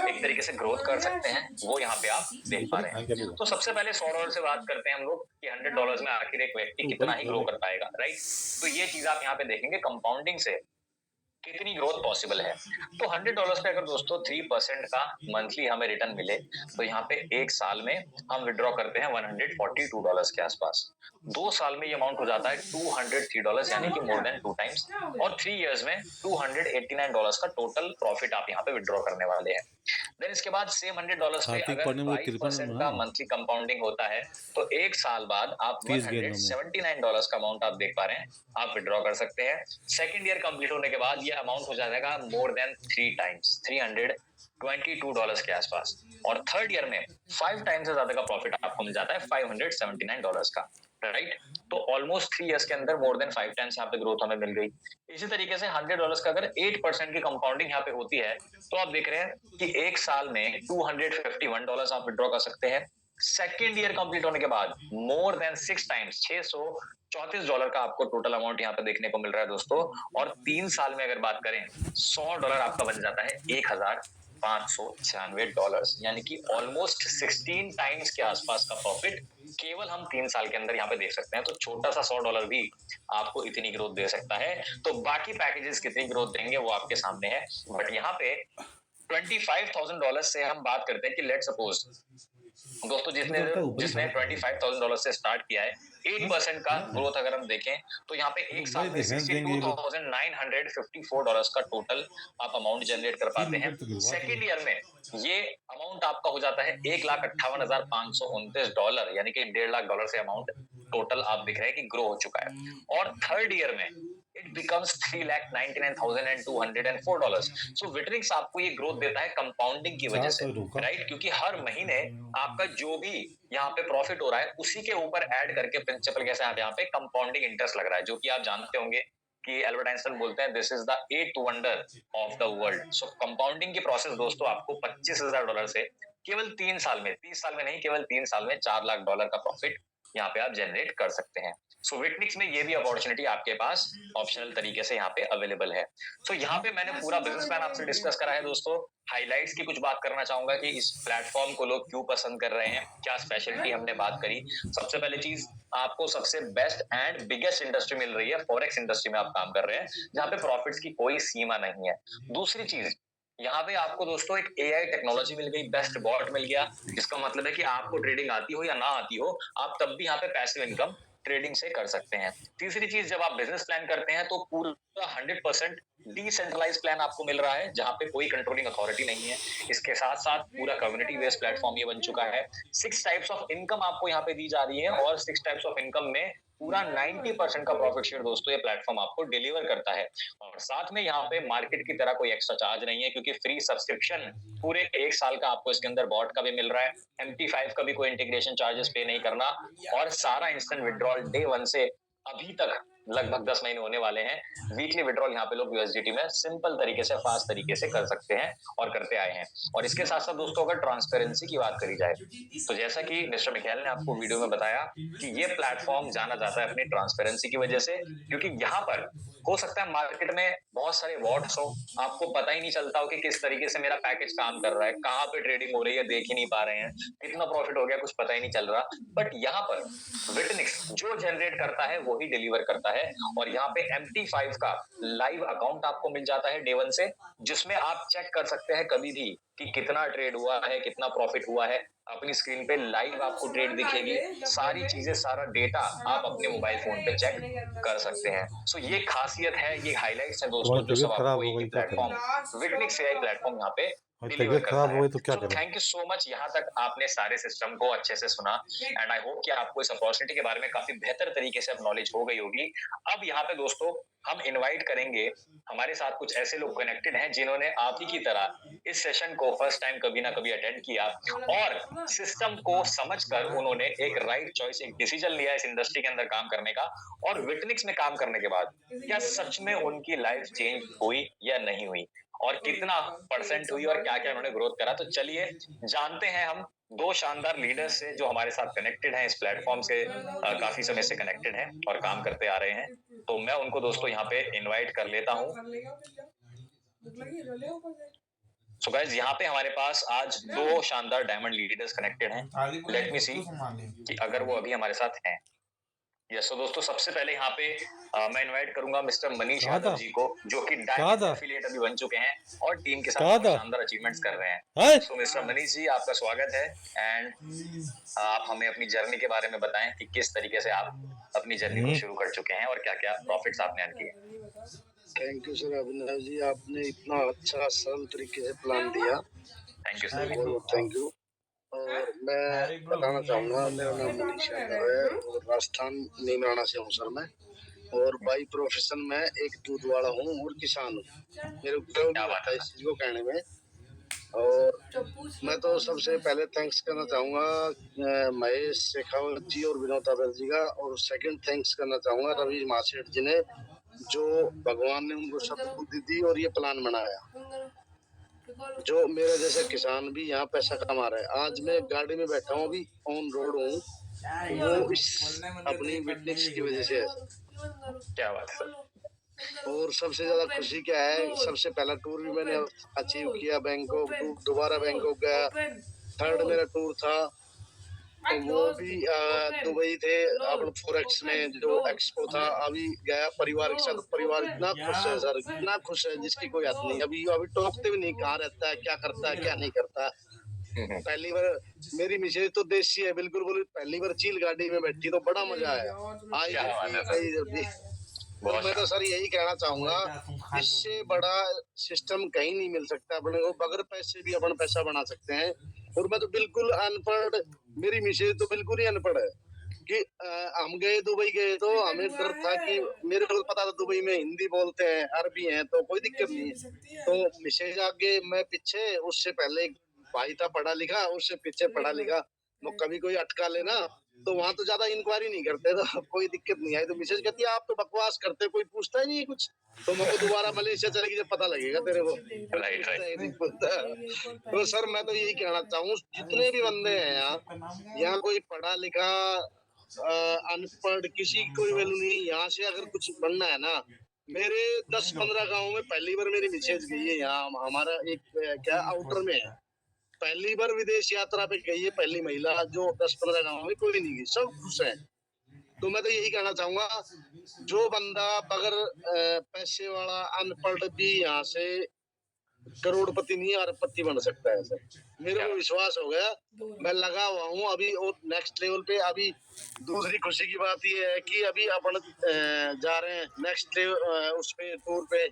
B: एक तरीके से ग्रोथ कर सकते हैं वो यहाँ पे आप देख पा रहे हैं। तो सबसे पहले $100 से बात करते हैं हम लोग कि $100 में आखिर एक व्यक्ति कितना ही ग्रो कर पाएगा, राइट। तो ये चीज आप यहाँ पे देखेंगे कंपाउंडिंग से कितनी ग्रोथ पॉसिबल है। तो $100 पे अगर दोस्तों 3% का मंथली हमें रिटर्न मिले तो यहाँ पे 1 साल में हम विड्रॉ करते हैं $142 के आसपास। 2 साल में ये अमाउंट हो जाता है $203, यानी कि मोर देन 2 टाइम्स, और 3 इयर्स में $289 का टोटल प्रॉफिट आप यहाँ पे विड्रॉ करने वाले हैं। देन इसके बाद सेम $100 पे अगर 5% का मंथली कंपाउंडिंग होता है तो 1 साल बाद आप $179 का अमाउंट आप देख पा रहे हैं आप विड्रॉ कर सकते हैं। सेकेंड ईयर कंप्लीट होने के बाद ये अमाउंट हो जाएगा मोर देन 3 टाइम्स, $322 के आसपास, और थर्ड ईयर में 5 टाइम्स से ज्यादा का प्रॉफिट आपको मिल जाता है $579 का, राइट। तो ऑलमोस्ट 3 इयर्स के अंदर मोर देन 5 टाइम्स यहाँ पे ग्रोथ हमें मिल गई। इसी तरीके से $100 का अगर 8% की कंपाउंडिंग यहाँ पे होती है तो आप देख रहे हैं कि 1 साल में $251 आप विड्रॉ कर सकते हैं। सेकेंड ईयर कंप्लीट होने के बाद मोर देन 6 टाइम्स $634 का आपको टोटल अमाउंट यहाँ पे देखने को मिल रहा है दोस्तों। और 3 साल में अगर बात करें $100 आपका बन जाता है $1596, यानी कि ऑलमोस्ट 16 टाइम्स के आसपास का प्रॉफिट केवल हम 3 साल के अंदर यहाँ पे देख सकते हैं। तो छोटा सा $100 भी आपको इतनी ग्रोथ दे सकता है। तो बाकी पैकेजेस कितनी ग्रोथ देंगे वो आपके सामने है, बट यहाँ पे $25,000 से हम बात करते हैं कि लेट सपोज दोस्तों जिसने जिसने $25,000 से स्टार्ट किया है, 8% का ग्रोथ अगर हम देखें तो यहाँ पे एक साल में $62,954 का टोटल आप अमाउंट जनरेट कर पाते हैं। सेकेंड ईयर में ये अमाउंट आपका हो जाता है $1,58,529, यानी कि $1.5 लाख से अमाउंट टोटल आप दिख रहे हैं कि ग्रो हो चुका है। और थर्ड ईयर में इट बिकम्स $3,99,204। सो विटरिक्स आपको ये ग्रोथ देता है कंपाउंडिंग की वजह से, राइट? क्योंकि हर महीने आपका जो भी यहाँ पे प्रॉफिट हो रहा है उसी के ऊपर ऐड करके प्रिंसिपल के साथ यहाँ पे कंपाउंडिंग इंटरेस्ट लग रहा है, जो कि आप जानते होंगे कि एल्बर्ट आइंस्टाइन बोलते हैं this is the 8th wonder of the world. So compounding की प्रोसेस दोस्तों आपको $25,000 से केवल 3 साल में, 30 साल में नहीं, केवल 3 साल में $4 लाख का प्रॉफिट यहाँ पे आप जनरेट कर सकते हैं। सो विटनिक्स में ये भी अपॉर्चुनिटी आपके पास ऑप्शनल तरीके से यहाँ पे अवेलेबल है। सो यहाँ पे मैंने पूरा बिजनेस प्लान आपसे डिस्कस करा है दोस्तों। हाइलाइट्स की कुछ बात करना चाहूंगा कि इस प्लेटफॉर्म को लोग क्यों पसंद कर रहे हैं, क्या स्पेशलिटी हमने बात करी। सबसे पहले चीज, आपको सबसे बेस्ट एंड बिगेस्ट इंडस्ट्री मिल रही है, फॉरेक्स इंडस्ट्री में आप काम कर रहे हैं, जहाँ पे प्रॉफिट्स की कोई सीमा नहीं है। दूसरी चीज, यहाँ पे आपको दोस्तों एक एआई टेक्नोलॉजी मिल गई, बेस्ट बॉट मिल गया, जिसका मतलब है कि आपको ट्रेडिंग आती हो या ना आती हो, आप तब भी यहाँ पे पैसिव इनकम ट्रेडिंग से कर सकते हैं। तीसरी चीज, जब आप बिजनेस प्लान करते हैं तो पूरा 100% डिसेंट्रलाइज प्लान आपको मिल रहा है, जहां पे कोई कंट्रोलिंग अथॉरिटी नहीं है। इसके साथ साथ पूरा कम्युनिटी बेस्ड प्लेटफॉर्म ये बन चुका है। 6 टाइप्स ऑफ इनकम आपको यहाँ पे दी जा रही है, और 6 टाइप्स ऑफ इनकम में पूरा 90% का प्रॉफिट शेयर दोस्तों ये प्लेटफॉर्म आपको डिलीवर करता है। और साथ में यहाँ पे मार्केट की तरह कोई एक्स्ट्रा चार्ज नहीं है, क्योंकि फ्री सब्सक्रिप्शन पूरे 1 साल का आपको इसके अंदर बॉट का भी मिल रहा है। MT5 का भी कोई इंटीग्रेशन चार्जेस पे नहीं करना, और सारा इंस्टेंट विड्रॉल डे 1 से अभी तक लगभग 10 महीने होने वाले हैं। वीकली विड्रॉल यहाँ पे लोग यूएसडीटी में सिंपल तरीके से, फास्ट तरीके से कर सकते हैं और करते आए हैं। और इसके साथ साथ दोस्तों अगर ट्रांसपेरेंसी की बात करी जाए, तो जैसा कि मिस्टर मिखेल ने आपको वीडियो में बताया कि ये प्लेटफॉर्म जाना जाता है अपनी ट्रांसपेरेंसी की वजह से, क्योंकि यहाँ पर हो सकता है मार्केट में बहुत सारे वॉट्स हो, आपको पता ही नहीं चलता हो कि किस तरीके से मेरा पैकेज काम कर रहा है, कहाँ पे ट्रेडिंग हो रही है देख ही नहीं पा रहे हैं, कितना प्रॉफिट हो गया कुछ पता ही नहीं चल रहा। बट यहाँ पर विटनिक्स जो जनरेट करता है वो ही डिलीवर करता है, और यहाँ पे MT5 का लाइव अकाउंट आपको मिल जाता है डे 1 से, जिसमें आप चेक कर सकते हैं कभी भी कि कितना ट्रेड हुआ है, कितना प्रॉफिट हुआ है। अपनी स्क्रीन पे लाइव आपको ट्रेड दिखेगी, सारी चीजें, सारा डेटा आप अपने मोबाइल फोन पे चेक कर सकते हैं। सो ये खासियत है, ये हाइलाइट्स है दोस्तों, जो सब आपको एक प्लेटफॉर्म विटनिक्स एआई प्लेटफॉर्म यहाँ पे डिलीवर करता है। तो थैंक यू सो मच, यहाँ तक आपने सारे सिस्टम को अच्छे से सुना, एंड आई होप कि आपको इस अपॉर्चुनिटी के बारे में काफी बेहतर तरीके से नॉलेज हो गई होगी। अब यहाँ पे दोस्तों हम इनवाइट करेंगे, हमारे साथ कुछ ऐसे लोग कनेक्टेड हैं जिन्होंने आप ही की तरह इस सेशन को फर्स्ट टाइम कभी ना कभी अटेंड किया, और सिस्टम को समझकर उन्होंने एक राइट चॉइस, एक डिसीजन लिया इस इंडस्ट्री के अंदर काम करने का। और विटनिक्स में काम करने के बाद क्या सच में उनकी लाइफ चेंज हुई या नहीं हुई, और कितना परसेंट हुई, और क्या क्या उन्होंने ग्रोथ करा। तो चलिए जानते हैं हम 2 शानदार लीडर्स से जो हमारे साथ कनेक्टेड हैं, इस प्लेटफॉर्म से काफी समय से कनेक्टेड हैं और काम करते आ रहे हैं। तो मैं उनको दोस्तों यहाँ पे इनवाइट कर लेता हूँ। सो गाइस, यहाँ पे हमारे पास आज 2 शानदार डायमंड लीडर्स कनेक्टेड हैं। लेट मी सी कि अगर वो अभी हमारे साथ हैं। यस, तो दोस्तों सबसे पहले यहाँ पे मैं इनवाइट करूंगा मिस्टर मनीष यादव जी को, जो कि डायमंड एफिलिएट अभी बन चुके हैं और टीम के साथ शानदार अचीवमेंट्स कर रहे हैं। सो मिस्टर मनीष जी, आपका स्वागत है, एंड आप हमें अपनी जर्नी के बारे में बताएं कि किस तरीके से आप अपनी जर्नी को शुरू कर चुके हैं और क्या क्या प्रॉफिट्स आपने अर्न किए।
D: Thank you sir Abhinav ji, आपने इतना अच्छा सरल तरीके से प्लान दिया।
B: Thank you sir.
D: Thank you. और मैं बताना चाहूँगा, मेरा नाम मनीष यादव है और राजस्थान नीमराना से हूँ सर मैं, और बाई प्रोफेशन में एक दूध वाला हूँ और किसान हूँ। मेरे उपयोग भी होता है इस चीज़ को कहने में। और मैं तो सबसे पहले थैंक्स करना चाहूँगा महेश शेखावत जी और विनोद आदर जी का, और सेकंड थैंक्स करना चाहूँगा रवि मासेठ जी ने, जो भगवान ने उनको सब बुद्धि दी और ये प्लान बनाया। जो मेरे जैसे किसान भी यहाँ पैसा कमा रहे हैं। आज मैं गाड़ी में बैठा हूँ, अभी ऑन रोड हूँ, वो इस अपनी विटनेक्स की वजह से है।
B: क्या बात है।
D: और सबसे ज्यादा खुशी क्या है, सबसे पहला टूर भी मैंने अचीव किया बैंकॉक, दोबारा बैंकॉक गया। थर्ड मेरा टूर था, तो वो भी दुबई थे, अपन फोरेक्स में जो एक्सपो था, अभी गया परिवार के साथ। परिवार इतना खुश है सर, इतना खुश है जिसकी कोई हद नहीं। अभी टोकते भी नहीं, कहाँ रहता है, क्या करता है, क्या नहीं करता। पहली बार मेरी मिसेज तो देसी है बिल्कुल, बोली पहली बार चील गाड़ी में बैठी तो बड़ा मजा आया। आई
B: क्या बात है
D: कहीं जब भी।
B: बहुत
D: मैं तो सर यही कहना चाहूंगा, इससे बड़ा सिस्टम कहीं नहीं मिल सकता अपने को। बगैर पैसे भी अपन पैसा बना सकते हैं। और मैं तो बिल्कुल अनपढ़, मेरी मिसेज तो बिल्कुल ही अनपढ़ है कि हम गए दुबई गए तो हमें डर था कि मेरे को पता था दुबई में हिंदी बोलते हैं, अरबी हैं, तो कोई दिक्कत नहीं है। तो मिसेज आगे मैं पीछे, उससे पहले एक भाई था पढ़ा लिखा, उससे पीछे पढ़ा लिखा। वो कभी कोई अटका लेना तो वहां तो ज्यादा इंक्वायरी नहीं करते, तो कोई दिक्कत नहीं आई। तो मिसेज कहती है आप तो बकवास करते, कोई पूछता ही नहीं है कुछ। तो मेरे को दोबारा मलेशिया चलेगी जब पता लगेगा तेरे को।
B: राइट राइट
D: नहीं पूछता। तो सर मैं तो यही कहना चाहूँ, जितने भी बंदे हैं यहाँ कोई पढ़ा लिखा अनपढ़ किसी की कोई वैल्यू नहीं। यहाँ से अगर कुछ बनना है ना, मेरे 10-15 गांव में पहली बार मेरी मिसेज गई है। यहाँ हमारा एक क्या आउटर में है, पहली बार विदेश यात्रा पे गई है, पहली महिला जो 10-15 गांव में कोई नहीं गई, सब खुश हैं। तो मैं तो यही कहना चाहूंगा, जो बंदा बगैर पैसे वाला अनपढ़ भी यहाँ से करोड़पति नहीं अरबपति बन सकता है सर। मेरे को विश्वास हो गया, मैं लगा हुआ हूँ अभी और नेक्स्ट लेवल पे। अभी दूसरी खुशी की बात ये है कि अभी अपन जा रहे हैं नेक्स्ट लेवल उस पे टूर पे।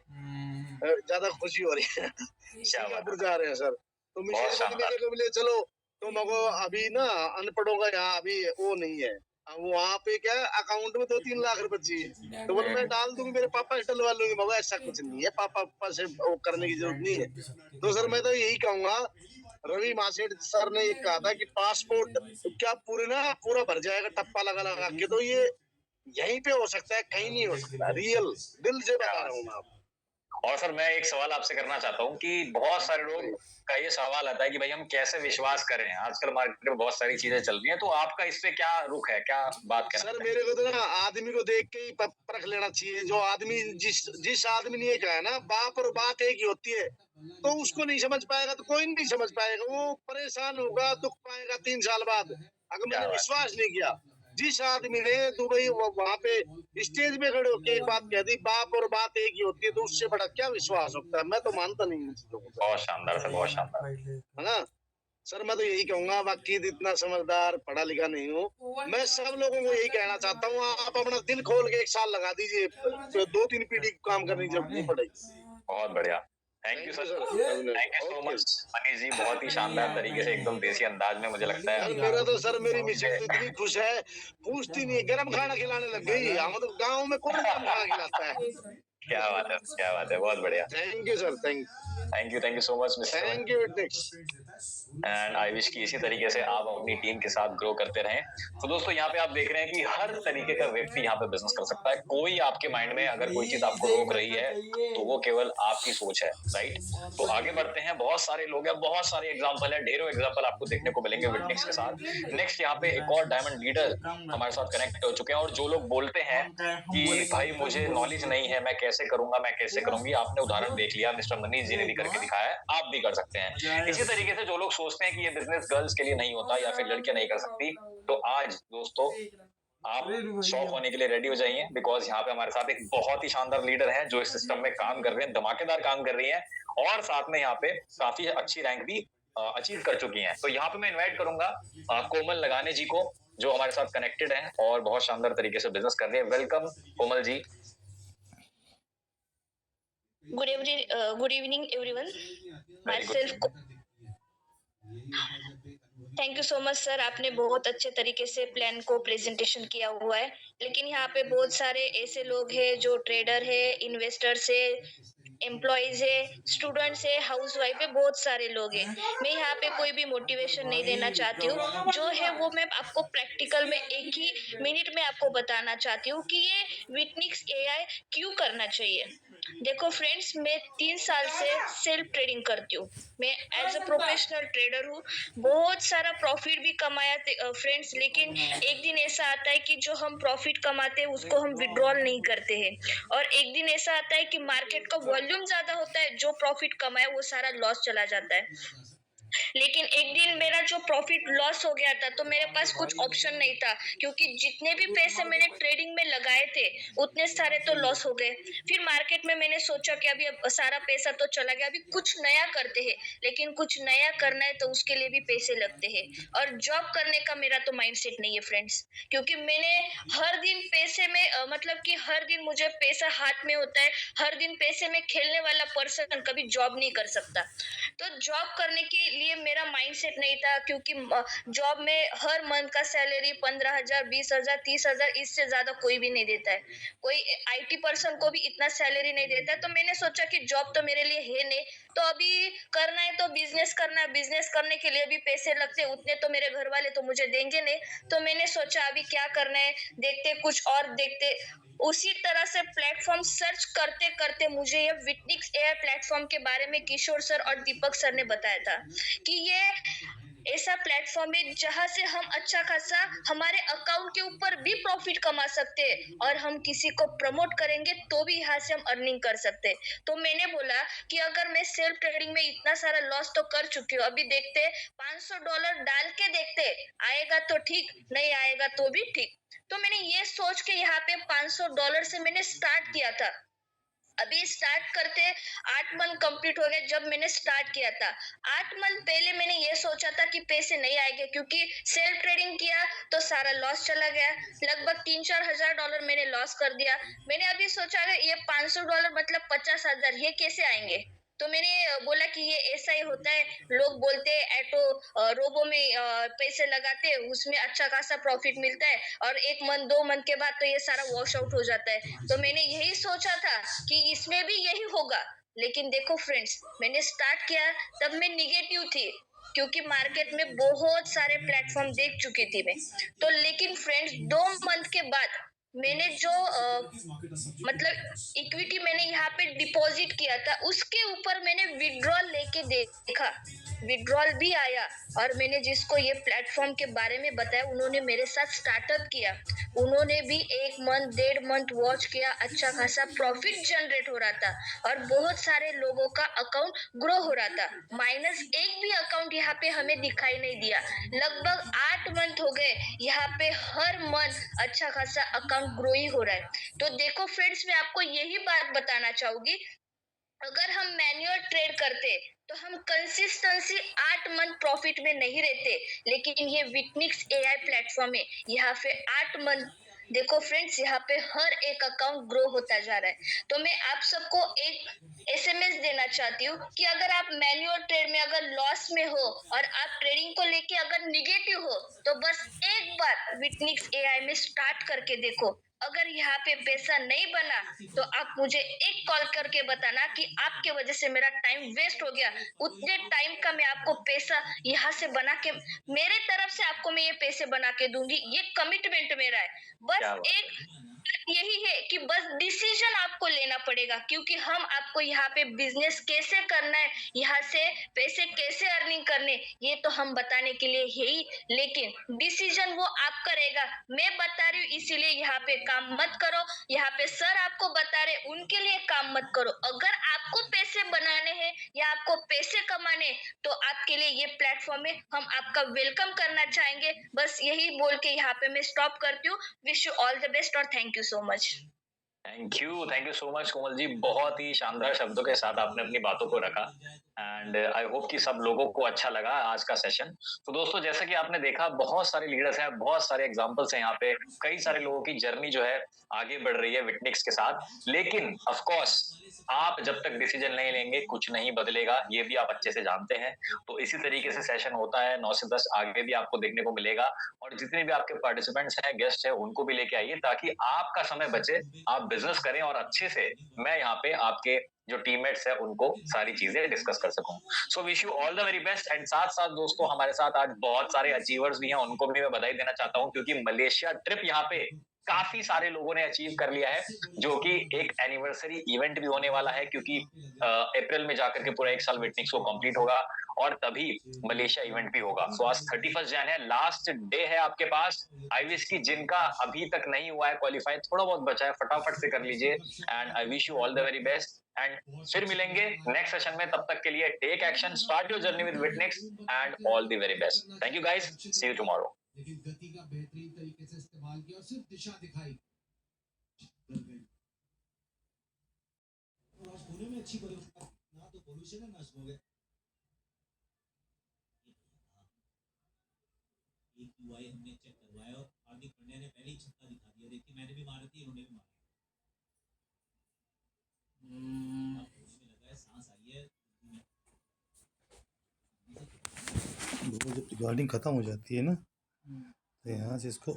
D: ज्यादा खुशी हो रही है। सिंगापुर जा रहे हैं सर। तो मिसेज मेरे को मिले चलो, तो मगो अभी ना अनपढ़ों का यहाँ अभी वो नहीं है। वहाँ पे क्या अकाउंट में 2-3 लाख रुपए चाहिए, तो बोले मैं डाल दूंगी, मेरे पापा से डलवा लूंगी। मगर ऐसा कुछ नहीं है, पापा से वो करने की जरूरत नहीं है। तो सर मैं तो यही कहूंगा, रवि मासेठ सर ने ये कहा था कि पासपोर्ट क्या पूरा भर जाएगा टप्पा लगा लगा के। तो ये यहीं पे हो सकता है, कहीं नहीं हो सकता। रियल दिल से बता रहा हूँ मैं आपको।
B: और सर मैं एक सवाल आपसे करना चाहता हूँ कि बहुत सारे लोग का ये सवाल आता है कि भाई हम कैसे विश्वास करें, आजकल मार्केट में बहुत सारी चीजें चल रही हैं, तो आपका इस पे क्या रुख है, क्या बात करना
D: सर मेरे को तो ना आदमी को देख के ही परख लेना चाहिए। जो आदमी जिस आदमी ने कहा है ना बाप और बात एक ही होती है, तो उसको नहीं समझ पाएगा तो कोई नहीं समझ पाएगा। वो परेशान होगा, दुख पाएगा 3 साल बाद। अगर मैंने विश्वास नहीं किया, जिस आदमी ने दुबई वहां पे स्टेज पे खड़े होकर एक बात कह दी, बाप और बात एक ही होती है, तो उससे बड़ा क्या विश्वास होता है। मैं तो मानता नहीं हूँ।
B: बहुत शानदार सर, बहुत शानदार
D: है ना सर। मैं तो यही कहूंगा, बाकी इतना समझदार पढ़ा लिखा नहीं हूँ। मैं सब लोगों को यही कहना चाहता हूँ, आप अपना दिल खोल के 1 साल लगा दीजिए, तो 2-3 पीढ़ी काम करने की जरूरत नहीं पड़ेगी।
B: बहुत बढ़िया, thank you sir, thank you so much Manish ji. बहुत ही शानदार तरीके से एकदम देसी अंदाज में, मुझे लगता है
D: मेरा तो सर मेरी मिसेज इतनी खुश है, पूछती नहीं, गरम खाना खिलाने लग गई। हम तो गाँव में कौन गरम खाना खिलाता है।
B: क्या बात है, क्या बात है, बहुत बढ़िया।
D: Thank you sir,
B: thank you so much mister.
D: Thank you Witnix.
B: And I wish कि इसी तरीके से आप अपनी टीम के साथ ग्रो करते रहें। तो दोस्तों यहाँ पे आप देख रहे हैं कि हर तरीके का व्यक्ति यहाँ पे बिजनेस कर सकता है। कोई आपके माइंड में अगर कोई चीज आपको रोक रही है तो वो केवल आपकी सोच है, राइट। तो आगे बढ़ते हैं, बहुत सारे लोग हैं, बहुत सारे एग्जाम्पल है, ढेरों एग्जाम्पल आपको देखने को मिलेंगे विटनेक्स के साथ। नेक्स्ट यहाँ पे एक और डायमंड लीडर हमारे साथ कनेक्ट हो चुके हैं, और जो लोग बोलते हैं कि भाई मुझे नॉलेज नहीं है, मैं कैसे करूंगा, मैं कैसे करूंगी, आपने उदाहरण देख लिया, मिस्टर मनीष जी ने भी करके दिखाया है, आप भी कर सकते हैं। इसी तरीके से जो लोग सोचते हैं कि ये बिजनेस गर्ल्स के लिए नहीं होता या फिर लड़कियां नहीं कर सकती, तो आज दोस्तों आप शॉक होने के लिए रेडी हो जाइए, बिकॉज यहाँ पे हमारे साथ एक बहुत ही शानदार लीडर है जो इस सिस्टम में काम कर रहे हैं, धमाकेदार काम कर रही है, और साथ में यहाँ पे काफी अच्छी रैंक भी अचीव कर चुकी हैं। तो यहाँ पे मैं इन्वाइट करूंगा कोमल लगाने जी को, जो हमारे साथ कनेक्टेड है और बहुत शानदार तरीके से बिजनेस कर रही है। Welcome Komal ji.
E: Good evening, everyone. Myself. Thank you so much sir, आपने बहुत अच्छे तरीके से प्लान को प्रेजेंटेशन किया हुआ है। लेकिन यहाँ पे बहुत सारे ऐसे लोग हैं जो ट्रेडर है, इन्वेस्टर्स है, एम्प्लॉइज है, स्टूडेंट्स है, हाउस वाइफ है, बहुत सारे लोग हैं। मैं यहाँ पे कोई भी मोटिवेशन नहीं देना चाहती हूँ, जो है वो मैं आपको प्रैक्टिकल में एक ही मिनट में आपको बताना चाहती हूँ कि ये विटनिक्स एआई क्यों करना चाहिए। देखो फ्रेंड्स, मैं 3 साल से सेल्फ ट्रेडिंग करती हूँ। मैं एज अ प्रोफेशनल ट्रेडर हूँ, बहुत सारा प्रॉफिट भी कमाया फ्रेंड्स। लेकिन एक दिन ऐसा आता है कि जो हम प्रॉफिट कमाते हैं उसको हम विड्रॉल नहीं करते हैं, और एक दिन ऐसा आता है कि मार्केट का वॉल्यूम ज्यादा होता है, जो प्रॉफिट कमाया वो सारा लॉस चला जाता है। लेकिन एक दिन मेरा जो प्रॉफिट लॉस हो गया था, तो मेरे पास कुछ ऑप्शन नहीं था, क्योंकि जितने भी पैसे मैंने ट्रेडिंग में लगाए थे उतने सारे तो लॉस हो गए। फिर मार्केट में मैंने सोचा कि अभी अब सारा पैसा तो चला गया, अभी कुछ नया करते हैं। लेकिन कुछ नया करना है तो उसके लिए भी पैसे लगते हैं, और जॉब करने का मेरा तो माइंडसेट नहीं है फ्रेंड्स, क्योंकि मैंने हर दिन पैसे में मतलब कि हर दिन मुझे पैसा हाथ में होता है, हर दिन पैसे में खेलने वाला पर्सन कभी जॉब नहीं कर सकता। तो जॉब करने के लिए मेरा माइंडसेट नहीं था, क्योंकि जॉब में हर मंथ का सैलरी 15,000, 20,000, 30,000, इससे ज्यादा कोई भी नहीं देता है। कोई आईटी पर्सन को भी इतना सैलरी नहीं देता है। तो मैंने सोचा कि जॉब तो मेरे लिए है नहीं, तो अभी करना है तो बिजनेस करना है। बिजनेस करने के लिए भी पैसे लगते हैं, उतने तो मेरे घर वाले तो मुझे देंगे नहीं। तो मैंने सोचा अभी क्या करना है, देखते कुछ और देखते। उसी तरह से प्लेटफॉर्म सर्च करते करते मुझे ये विटनिक्स एआई प्लेटफॉर्म के बारे में किशोर सर और दीपक सर ने बताया था कि ये ऐसा प्लेटफॉर्म है जहां से हम अच्छा खासा हमारे अकाउंट के ऊपर भी प्रॉफिट कमा सकते हैं, और हम किसी को प्रमोट करेंगे तो भी यहाँ से हम अर्निंग कर सकते हैं। तो मैंने बोला कि अगर मैं सेल्फ ट्रेडिंग में इतना सारा लॉस तो कर चुकी हूँ, अभी देखते $500 डाल के देखते, आएगा तो ठीक, नहीं आएगा तो भी ठीक। तो मैंने ये सोच के यहाँ पे $500 से मैंने स्टार्ट किया था। अभी स्टार्ट करते 8 मंथ कंप्लीट हो गए जब मैंने स्टार्ट किया था। 8 मंथ पहले मैंने ये सोचा था कि पैसे नहीं आएंगे, क्योंकि सेल्फ ट्रेडिंग किया तो सारा लॉस चला गया। लगभग 3-4 हजार डॉलर मैंने लॉस कर दिया। मैंने अभी सोचा ये $500 मतलब 50,000 ये कैसे आएंगे। तो मैंने बोला कि ये ऐसा ही होता है, लोग बोलते हैं ऑटो रोबो में पैसे लगाते हैं, उसमें अच्छा खासा प्रॉफिट मिलता है, और 1 मंथ 2 मंथ के बाद तो ये सारा वॉश आउट हो जाता है। तो मैंने यही सोचा था कि इसमें भी यही होगा। लेकिन देखो फ्रेंड्स, मैंने स्टार्ट किया तब मैं निगेटिव थी, क्योंकि मार्केट में बहुत सारे प्लेटफॉर्म देख चुकी थी मैं। तो लेकिन फ्रेंड्स 2 मंथ के बाद मैंने जो मतलब इक्विटी मैंने यहाँ पे डिपॉजिट किया था, उसके ऊपर मैंने विड्रॉल लेके देखा, विड्रॉल भी आया। और मैंने जिसको ये प्लेटफॉर्म के बारे में बताया, उन्होंने मेरे साथ स्टार्टअप किया। उन्होंने भी 1 मंथ 1.5 मंथ वॉच किया, अच्छा खासा प्रॉफिट जनरेट हो रहा था, और बहुत सारे लोगों का अकाउंट ग्रो हो रहा था। माइनस एक भी अकाउंट यहाँ पे हमें दिखाई नहीं दिया। लगभग 8 मंथ हो गए, यहाँ पे हर मंथ अच्छा खासा अकाउंट ग्रो ही हो रहा है। तो देखो फ्रेंड्स, मैं आपको यही बात बताना चाहूंगी, अगर हम मैन्युअल ट्रेड करते तो हम कंसिस्टेंसी 8 मंथ प्रॉफिट में नहीं रहते। लेकिन ये विटनिक्स एआई प्लेटफॉर्म है, यहाँ पे 8 मंथ देखो फ्रेंड्स, यहाँ पे हर एक अकाउंट ग्रो होता जा रहा है। तो मैं आप सबको एक एसएमएस देना चाहती हूँ कि अगर आप मैन्युअल ट्रेड में अगर लॉस में हो और आप ट्रेडिंग को लेके अगर निगेटिव हो, तो बस एक बार विटनिक्स एआई में स्टार्ट करके देखो। अगर यहाँ पे पैसा नहीं बना तो आप मुझे एक कॉल करके बताना कि आपके वजह से मेरा टाइम वेस्ट हो गया। उतने टाइम का मैं आपको पैसा यहाँ से बना के, मेरे तरफ से आपको मैं ये पैसे बना के दूंगी, ये कमिटमेंट मेरा है। बस
B: क्या बात
E: एक यही है कि बस डिसीजन आपको लेना पड़ेगा, क्योंकि हम आपको यहाँ पे बिजनेस कैसे करना है, यहाँ से पैसे कैसे अर्निंग करने, ये तो हम बताने के लिए है ही, लेकिन डिसीजन वो आपका रहेगा। मैं बता रही हूँ इसीलिए यहाँ पे काम मत करो, यहाँ पे सर आपको बता रहे उनके लिए काम मत करो। अगर आपको पैसे बनाने हैं या आपको पैसे कमाने हैं, तो आपके लिए ये प्लेटफॉर्म है, हम आपका वेलकम करना चाहेंगे। बस यही बोल के यहाँ पे मैं स्टॉप करती हूँ। Wish you all the best और thank you so much.
B: Thank you so much Komal ji, बहुत ही शानदार शब्दों के साथ आपने अपनी बातों को रखा, एंड आई होप कि सब लोगों को अच्छा लगा आज का सेशन। तो दोस्तों, जैसा कि आपने देखा, बहुत सारे लीडर्स हैं, बहुत सारे एग्जांपल्स हैं यहाँ पे, कई सारे लोगों की जर्नी जो है आगे बढ़ रही है विटनिक्स के साथ। लेकिन ऑफ कोर्स आप जब तक डिसीजन नहीं लेंगे कुछ नहीं बदलेगा, ये भी आप अच्छे से जानते हैं। तो इसी तरीके से सेशन होता है 9 से 10, आगे भी आपको देखने को मिलेगा, और जितने भी आपके पार्टिसिपेंट्स हैं, गेस्ट हैं, उनको भी लेके आइए ताकि आपका समय बचे, आप बिजनेस करें, और अच्छे से मैं यहाँ पे आपके जो टीममेट्स है उनको सारी चीजें डिस्कस कर सकूं। So wish you all the very best. And साथ साथ दोस्तों, हमारे साथ आज बहुत सारे अचीवर्स भी हैं, उनको भी मैं बधाई देना चाहता हूं, क्योंकि मलेशिया ट्रिप यहाँ पे काफी सारे लोगों ने अचीव कर लिया है, जो कि एक एनिवर्सरी इवेंट भी होने वाला है, क्योंकि अप्रैल में जाकर के पूरा 1 साल विटनिक्स को कंप्लीट होगा, और तभी मलेशिया इवेंट भी होगा। सो आज 31 जन है, लास्ट डे है आपके पास। आई विश की जिनका अभी तक नहीं हुआ है क्वालिफाई, थोड़ा बहुत बचा है, फटाफट से कर लीजिए, and I wish you all the very best. And फिर मिलेंगे नेक्स्ट सेशन में, तब तक के लिए take action, start your journey with Witnix and all the very best. Thank you guys, see you tomorrow.
F: लेकिन गति का बेहतरीन तरीके से इस्तेमाल किया और सिर्फ दिशा दिखाई कर गई। और आज पुणे में अच्छी बॉलिंग ना तो पोल्यूशन है ना हो गया। एक यूआई हमने चेक करवाया और हार्दिक पांड्या ने पहले ही छक्का दिखा दिया। देखिए मैंने भी मारी थी, इन्होंने भी मारी। लगा है सांस आई है।
G: वो जब रिकॉर्डिंग खत्म हो जाती है ना, तो यहाँ से इसको